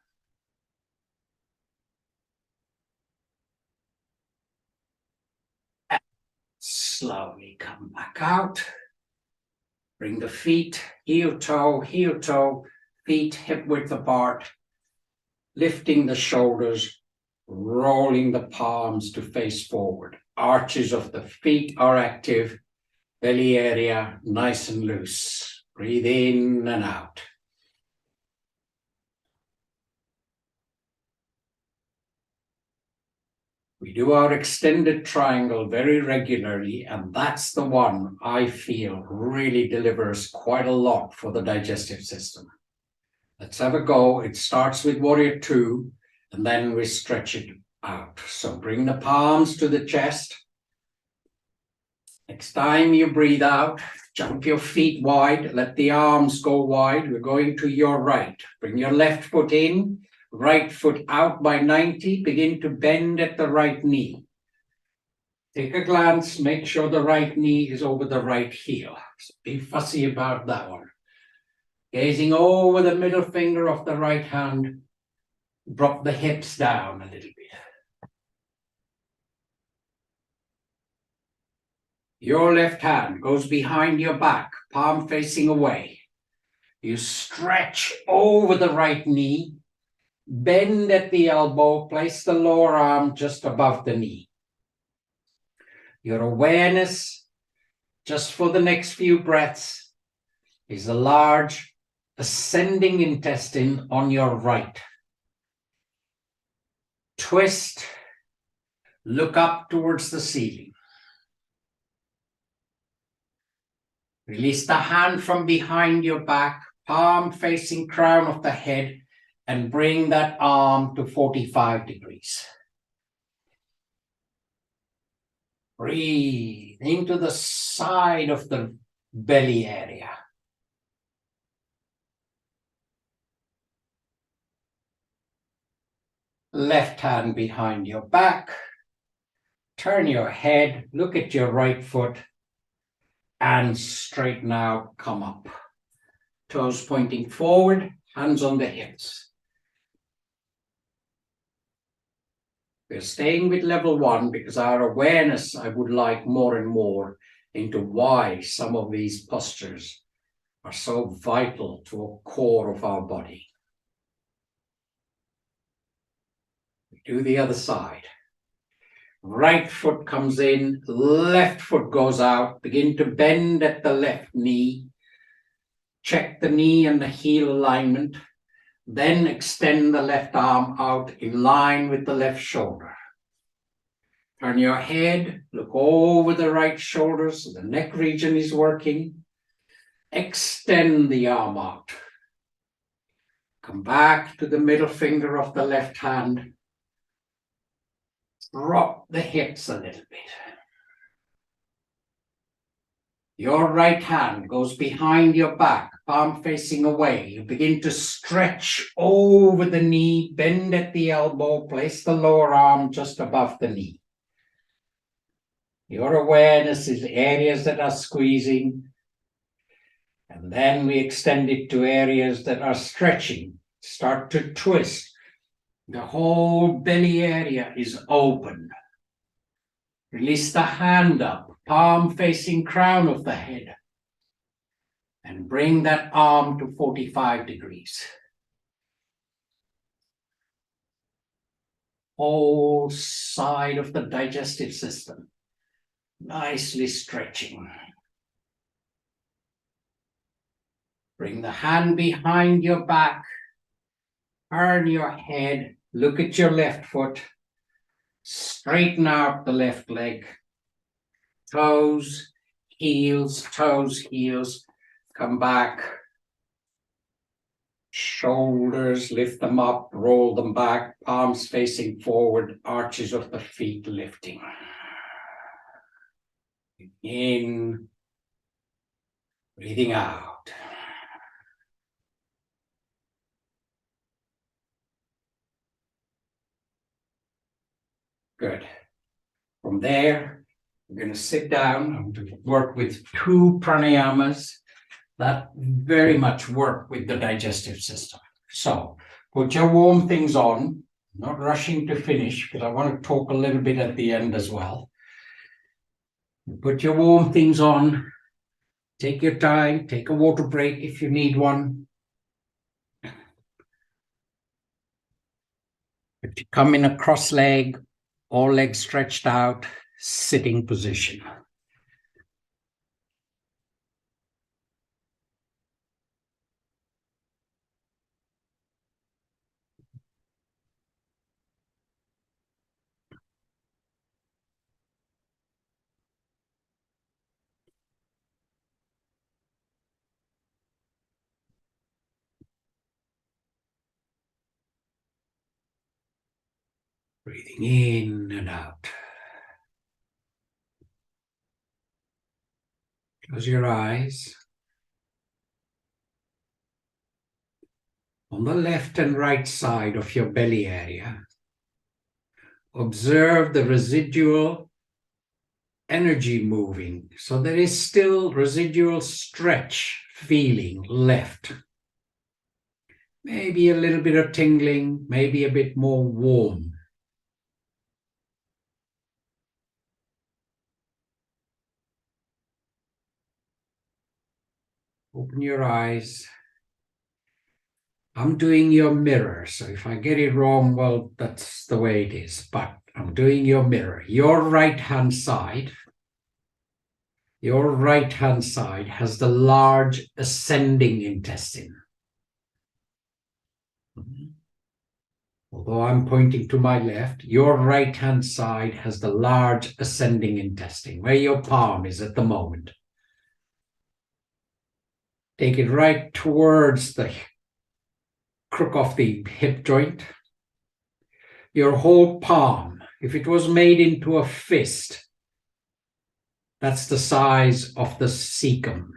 Speaker 1: And slowly come back out. Bring the feet, heel toe, feet hip width apart, lifting the shoulders, rolling the palms to face forward. Arches of the feet are active, belly area nice and loose. Breathe in and out. We do our extended triangle very regularly, and that's the one I feel really delivers quite a lot for the digestive system. Let's have a go. It starts with Warrior Two, and then we stretch it out. So bring the palms to the chest. Next time you breathe out, jump your feet wide, let the arms go wide. We're going to your right. Bring your left foot in, right foot out by 90. Begin to bend at the right knee. Take a glance, make sure the right knee is over the right heel. So be fussy about that one. Gazing over the middle finger of the right hand, drop the hips down a little bit. Your left hand goes behind your back, palm facing away. You stretch over the right knee, bend at the elbow, place the lower arm just above the knee. Your awareness, just for the next few breaths, is a large ascending intestine on your right. Twist, look up towards the ceiling. Release the hand from behind your back, palm facing crown of the head, and bring that arm to 45 degrees. Breathe into the side of the belly area. Left hand behind your back. Turn your head, look at your right foot, and straighten out, come up. Toes pointing forward, hands on the hips. We're staying with level 1 because our awareness, I would like more and more into why some of these postures are so vital to a core of our body. We do the other side. Right foot comes in, left foot goes out. Begin to bend at the left knee. Check the knee and the heel alignment. Then extend the left arm out in line with the left shoulder. Turn your head, look over the right shoulder so the neck region is working. Extend the arm out. Come back to the middle finger of the left hand. Drop the hips a little bit. Your right hand goes behind your back, palm facing away. You begin to stretch over the knee, bend at the elbow, place the lower arm just above the knee. Your awareness is areas that are squeezing, and then we extend it to areas that are stretching. Start to twist. The whole belly area is open. Release the hand up, palm facing crown of the head. And bring that arm to 45 degrees. Whole side of the digestive system. Nicely stretching. Bring the hand behind your back. Turn your head. Look at your left foot. Straighten out the left leg. Toes, heels, toes, heels. Come back. Shoulders, lift them up, roll them back. Palms facing forward, arches of the feet lifting. In. Breathing out. Good. From there, we're going to sit down. I'm going to work with 2 pranayamas that very much work with the digestive system. So put your warm things on. I'm not rushing to finish because I want to talk a little bit at the end as well. Put your warm things on. Take your time. Take a water break if you need one. But you come in a cross leg. All legs stretched out, sitting position. Breathing in and out. Close your eyes. On the left and right side of your belly area, observe the residual energy moving. So there is still residual stretch feeling left. Maybe a little bit of tingling, maybe a bit more warm. Open your eyes. I'm doing your mirror, so if I get it wrong, well, that's the way it is. But I'm doing your mirror. Your right-hand side has the large ascending intestine. Although I'm pointing to my left, your right-hand side has the large ascending intestine, where your palm is at the moment. Take it right towards the crook of the hip joint. Your whole palm, if it was made into a fist, that's the size of the cecum.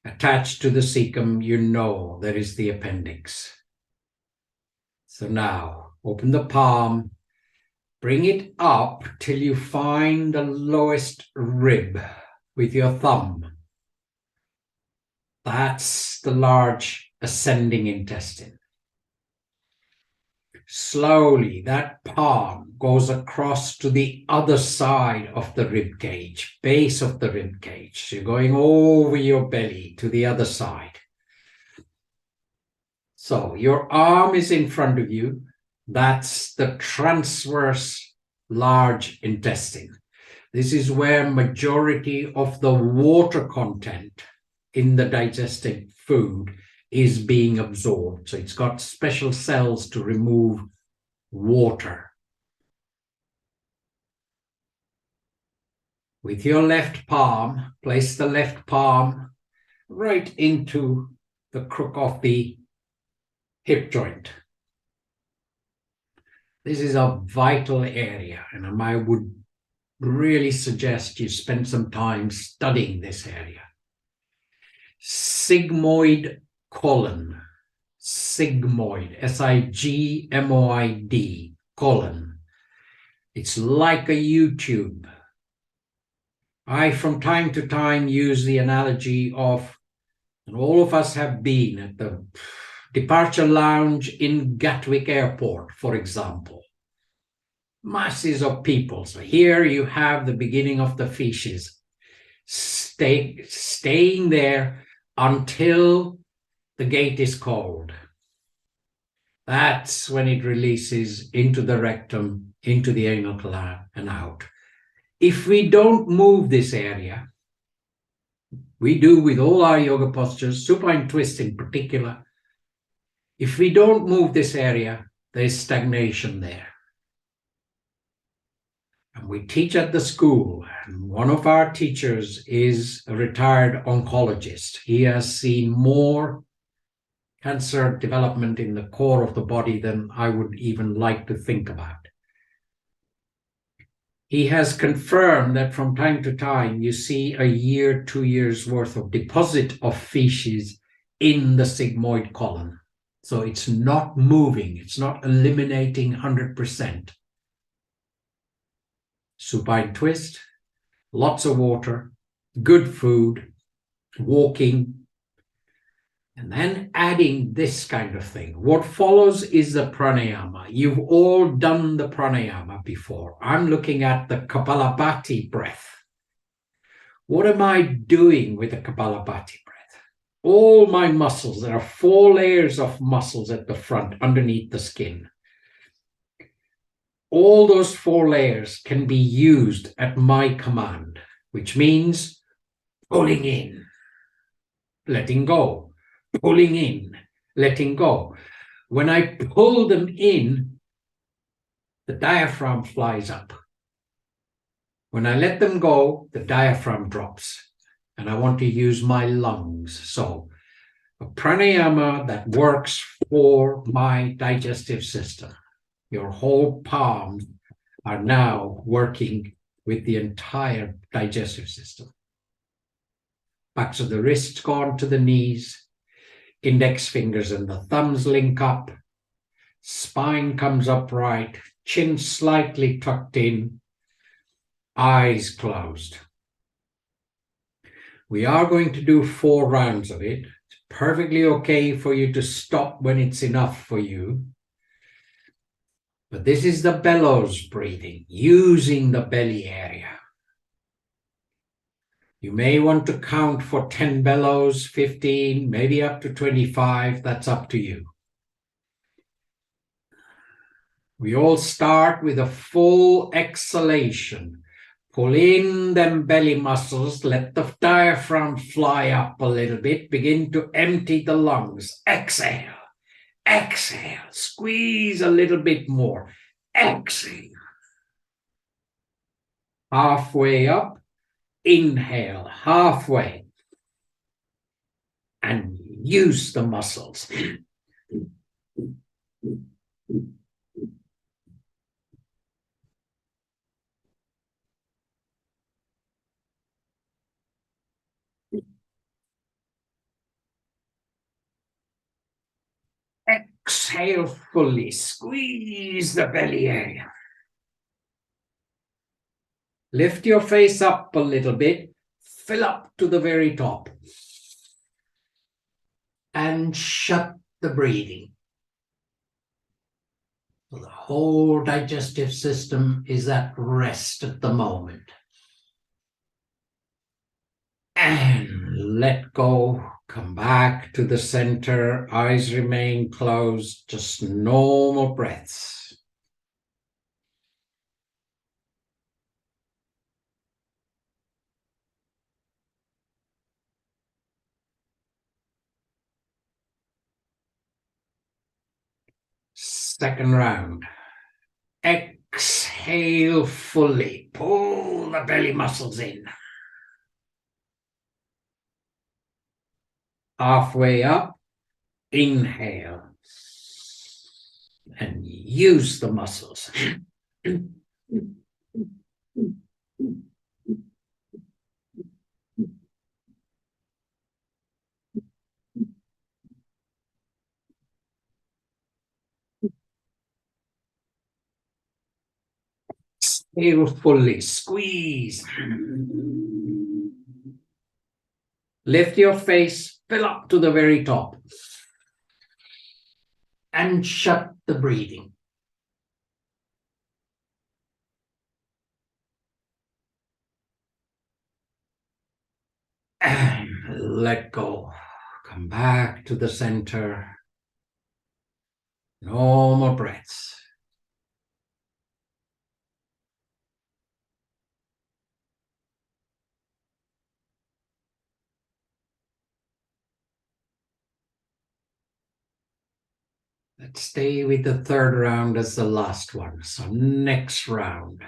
Speaker 1: Attached to the cecum, you know there is the appendix. So now, open the palm, bring it up till you find the lowest rib with your thumb. That's the large ascending intestine. Slowly, that palm goes across to the other side of the rib cage, base of the rib cage. You're going over your belly to the other side. So your arm is in front of you. That's the transverse large intestine. This is where majority of the water content in the digested food is being absorbed. So it's got special cells to remove water. With your left palm, place the left palm right into the crook of the hip joint. This is a vital area, and I would really suggest you spend some time studying this area. Sigmoid colon, sigmoid, S-I-G-M-O-I-D, colon. It's like a YouTube. I, from time to time, use the analogy of, and all of us have been at the departure lounge in Gatwick Airport, for example. Masses of people. So here you have the beginning of the feces, staying there until the gate is called. That's when it releases into the rectum, into the anal canal, and out. If we don't move this area, we do with all our yoga postures, supine twist in particular. If we don't move this area, there's stagnation there. And we teach at the school, and one of our teachers is a retired oncologist. He has seen more cancer development in the core of the body than I would even like to think about. He has confirmed that from time to time, you see a year, 2 years worth of deposit of feces in the sigmoid colon. So it's not moving, it's not eliminating 100%. Supine twist, lots of water, good food, walking, and then adding this kind of thing. What follows is the pranayama. You've all done the pranayama before. I'm looking at the Kapalabhati breath. What am I doing with the Kapalabhati breath? All my muscles, there are 4 layers of muscles at the front underneath the skin. All those 4 layers can be used at my command, which means pulling in, letting go, pulling in, letting go. When I pull them in, the diaphragm flies up. When I let them go, the diaphragm drops, and I want to use my lungs. So a pranayama that works for my digestive system. Your whole palms are now working with the entire digestive system. Backs of the wrists go on to the knees, index fingers and the thumbs link up, spine comes upright, chin slightly tucked in, eyes closed. We are going to do 4 rounds of it. It's perfectly okay for you to stop when it's enough for you. But this is the bellows breathing, using the belly area. You may want to count for 10 bellows, 15, maybe up to 25. That's up to you. We all start with a full exhalation. Pull in them belly muscles, let the diaphragm fly up a little bit, begin to empty the lungs. Exhale. Exhale, squeeze a little bit more. Exhale. Halfway up, inhale, halfway. and use the muscles. Exhale fully, squeeze the belly area. Lift your face up a little bit, fill up to the very top, and shut the breathing. So the whole digestive system is at rest at the moment. And let go, come back to the center, eyes remain closed, just normal breaths. Second round. Exhale fully, pull the belly muscles in. Halfway up, inhale, and use the muscles. Exhale fully, squeeze. Lift your face, fill up to the very top, and shut the breathing. And let go. Come back to the center. No more breaths. Let's stay with the third round as the last one. So next round.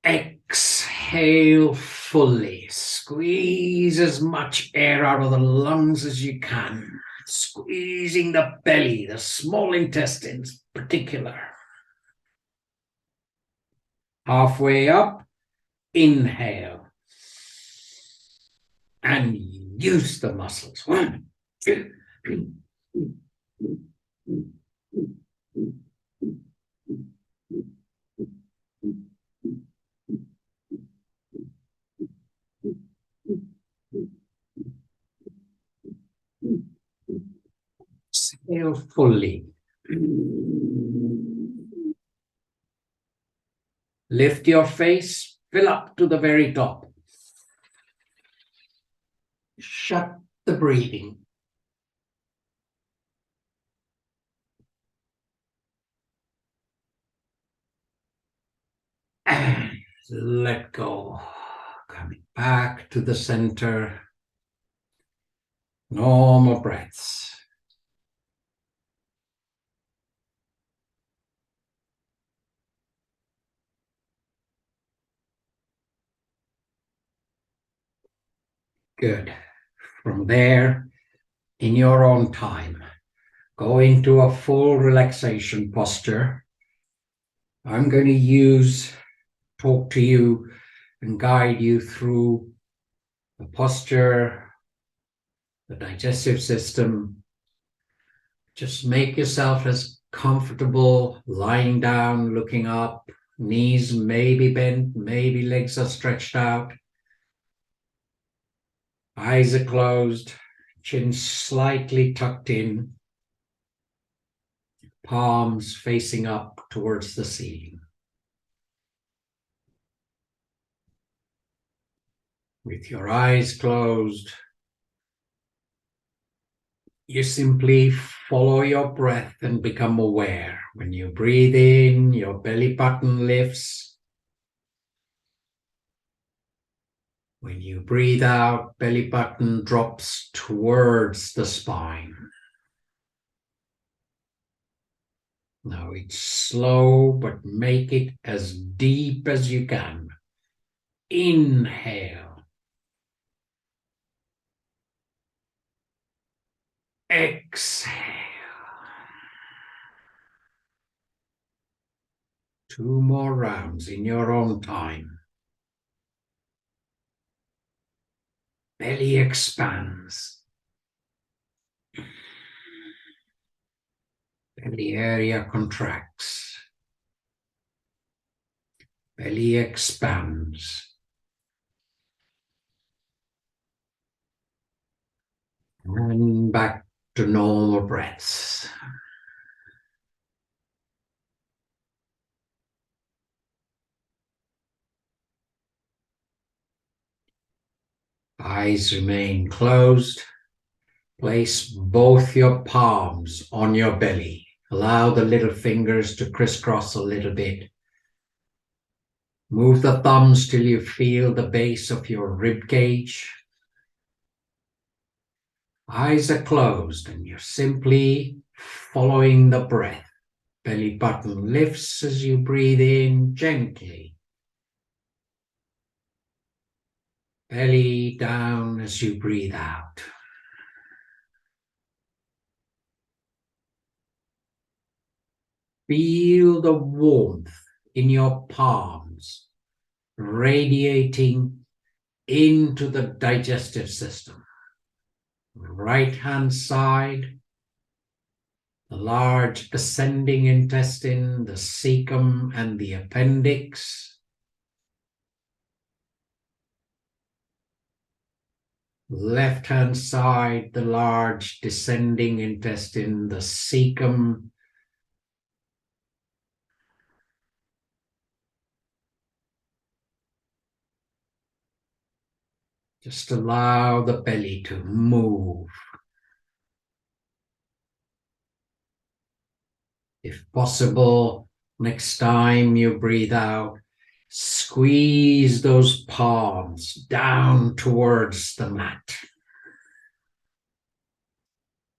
Speaker 1: Exhale fully. Squeeze as much air out of the lungs as you can. Squeezing the belly, the small intestines in particular. Halfway up, inhale. And use the muscles. 1, 2, 3. Exhale fully. Lift your face, fill up to the very top. Shut the breathing. And let go. Coming back to the center. No more breaths. Good. From there, in your own time, go into a full relaxation posture. I'm going to talk to you and guide you through the posture, the digestive system. Just make yourself as comfortable, lying down, looking up, knees may be bent, maybe legs are stretched out. Eyes are closed, chin slightly tucked in, palms facing up towards the ceiling. With your eyes closed, you simply follow your breath and become aware. When you breathe in, your belly button lifts. When you breathe out, belly button drops towards the spine. Now it's slow, but make it as deep as you can. Inhale. exhale. 2 more rounds in your own time. Belly expands. Belly area contracts. Belly expands. And back to normal breaths. Eyes remain closed. Place both your palms on your belly. Allow the little fingers to crisscross a little bit. Move the thumbs till you feel the base of your rib cage. Eyes are closed and you're simply following the breath. Belly button lifts as you breathe in gently. Belly down as you breathe out. Feel the warmth in your palms radiating into the digestive system. Right hand side, the large ascending intestine, the cecum and the appendix. Left hand side, the large descending intestine, the cecum. Just allow the belly to move. If possible, next time you breathe out, squeeze those palms down towards the mat.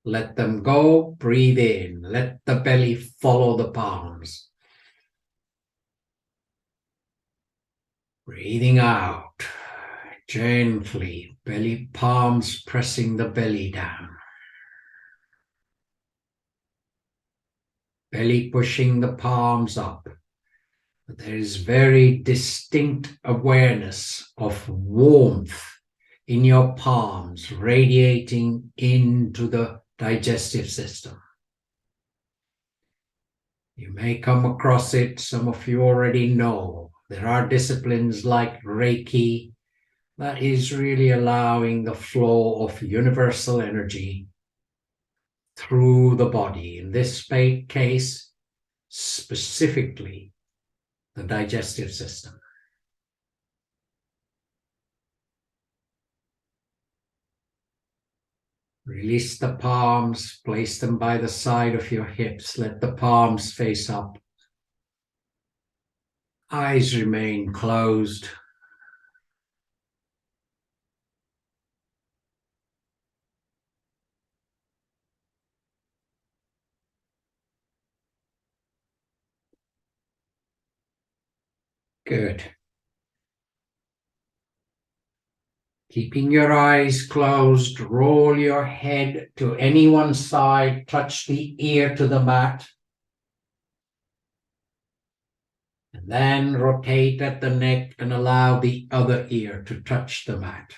Speaker 1: Let them go, breathe in. Let the belly follow the palms. Breathing out, gently, belly palms pressing the belly down. Belly pushing the palms up. But there is very distinct awareness of warmth in your palms radiating into the digestive system. You may come across it, some of you already know. There are disciplines like Reiki that is really allowing the flow of universal energy through the body. In this case, specifically the digestive system. Release the palms, place them by the side of your hips. Let the palms face up. Eyes remain closed. Good. Keeping your eyes closed, roll your head to any one side, touch the ear to the mat. And then rotate at the neck and allow the other ear to touch the mat.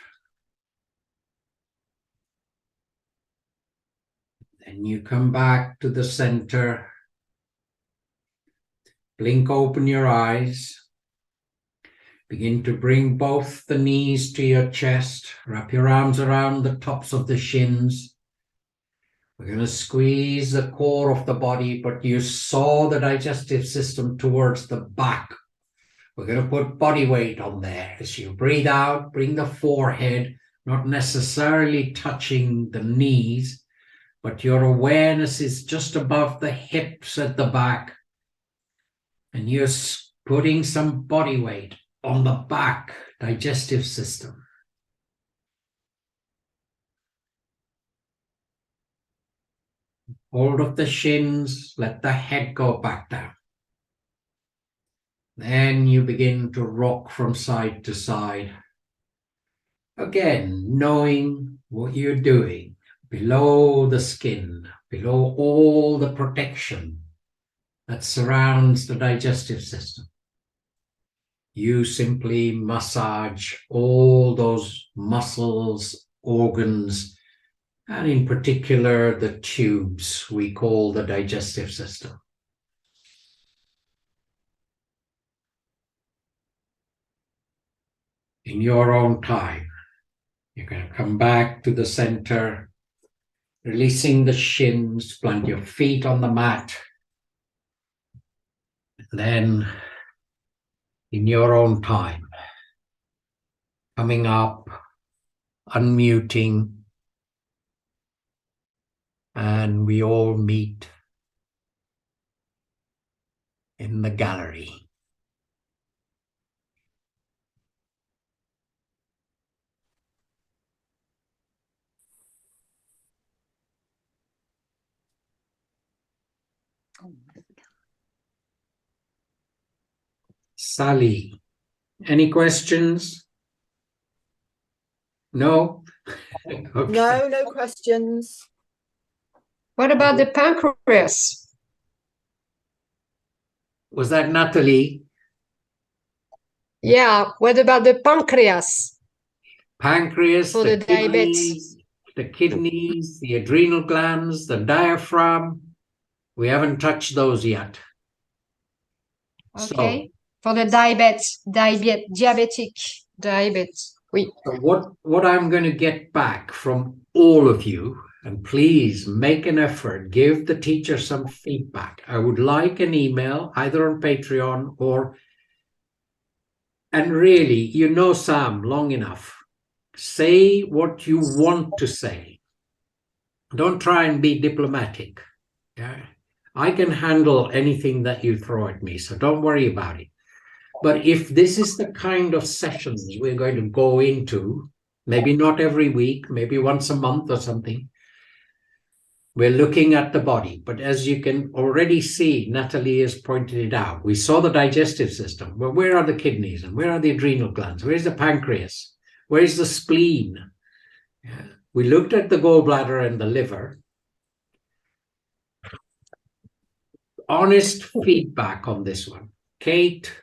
Speaker 1: Then you come back to the center. Blink open your eyes. Begin to bring both the knees to your chest. Wrap your arms around the tops of the shins. We're going to squeeze the core of the body, but you saw the digestive system towards the back. We're going to put body weight on there. As you breathe out, bring the forehead, not necessarily touching the knees, but your awareness is just above the hips at the back. And you're putting some body weight on the back digestive system. Hold of the shins, let the head go back down. Then you begin to rock from side to side. Again, knowing what you're doing, below the skin, below all the protection that surrounds the digestive system. You simply massage all those muscles, organs, and in particular the tubes we call the digestive system. In your own time, you're going to come back to the center, releasing the shins, plant your feet on the mat. Then, in your own time, coming up, unmuting, and we all meet in the gallery. Sally, any questions? No? Okay.
Speaker 4: No questions.
Speaker 5: What about the pancreas?
Speaker 1: Was that Natalie?
Speaker 5: Yeah, what about the pancreas?
Speaker 1: Pancreas,
Speaker 5: For the diabetes.
Speaker 1: the kidneys, the adrenal glands, the diaphragm. We haven't touched those yet.
Speaker 5: Okay. For the diabetic diabetes. Oui.
Speaker 1: So what I'm going to get back from all of you, and please make an effort, give the teacher some feedback. I would like an email either on Patreon or, and really, you know Sam long enough. Say what you want to say. Don't try and be diplomatic. Yeah? I can handle anything that you throw at me, so don't worry about it. But if this is the kind of sessions we're going to go into, maybe not every week, maybe once a month or something, we're looking at the body. But as you can already see, Natalie has pointed it out. We saw the digestive system. Well, where are the kidneys and where are the adrenal glands? Where's the pancreas? Where's the spleen? Yeah. We looked at the gallbladder and the liver. Honest feedback on this one. Kate,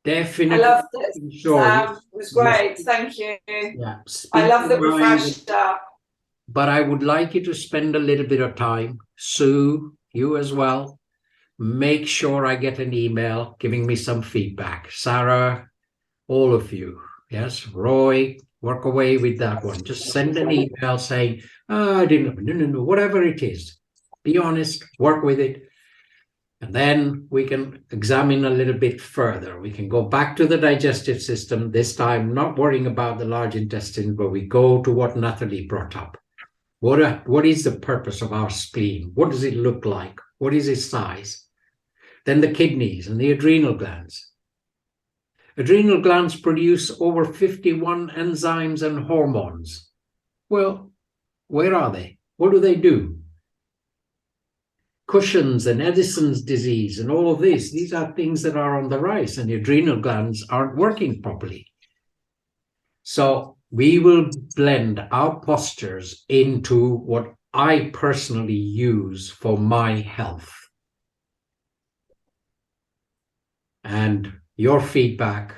Speaker 1: definitely.
Speaker 4: I loved it. Sam, it was great. Thank you.
Speaker 1: Yeah,
Speaker 4: I love the
Speaker 1: your mind.
Speaker 4: refresher.
Speaker 1: But I would like you to spend a little bit of time. Sue, you as well. Make sure I get an email giving me some feedback. Sarah, all of you. Yes, Roy, work away with that one. Just send an email saying, I didn't know. No, whatever it is. Be honest, work with it. And then we can examine a little bit further. We can go back to the digestive system, this time not worrying about the large intestine, but we go to what Natalie brought up. What is the purpose of our spleen? What does it look like? What is its size? Then the kidneys and the adrenal glands. Adrenal glands produce over 51 enzymes and hormones. Well, where are they? What do they do? Cushing's and Edison's disease and all of this, these are things that are on the rise, and the adrenal glands aren't working properly. So we will blend our postures into what I personally use for my health. And your feedback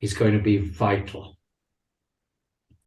Speaker 1: is going to be vital.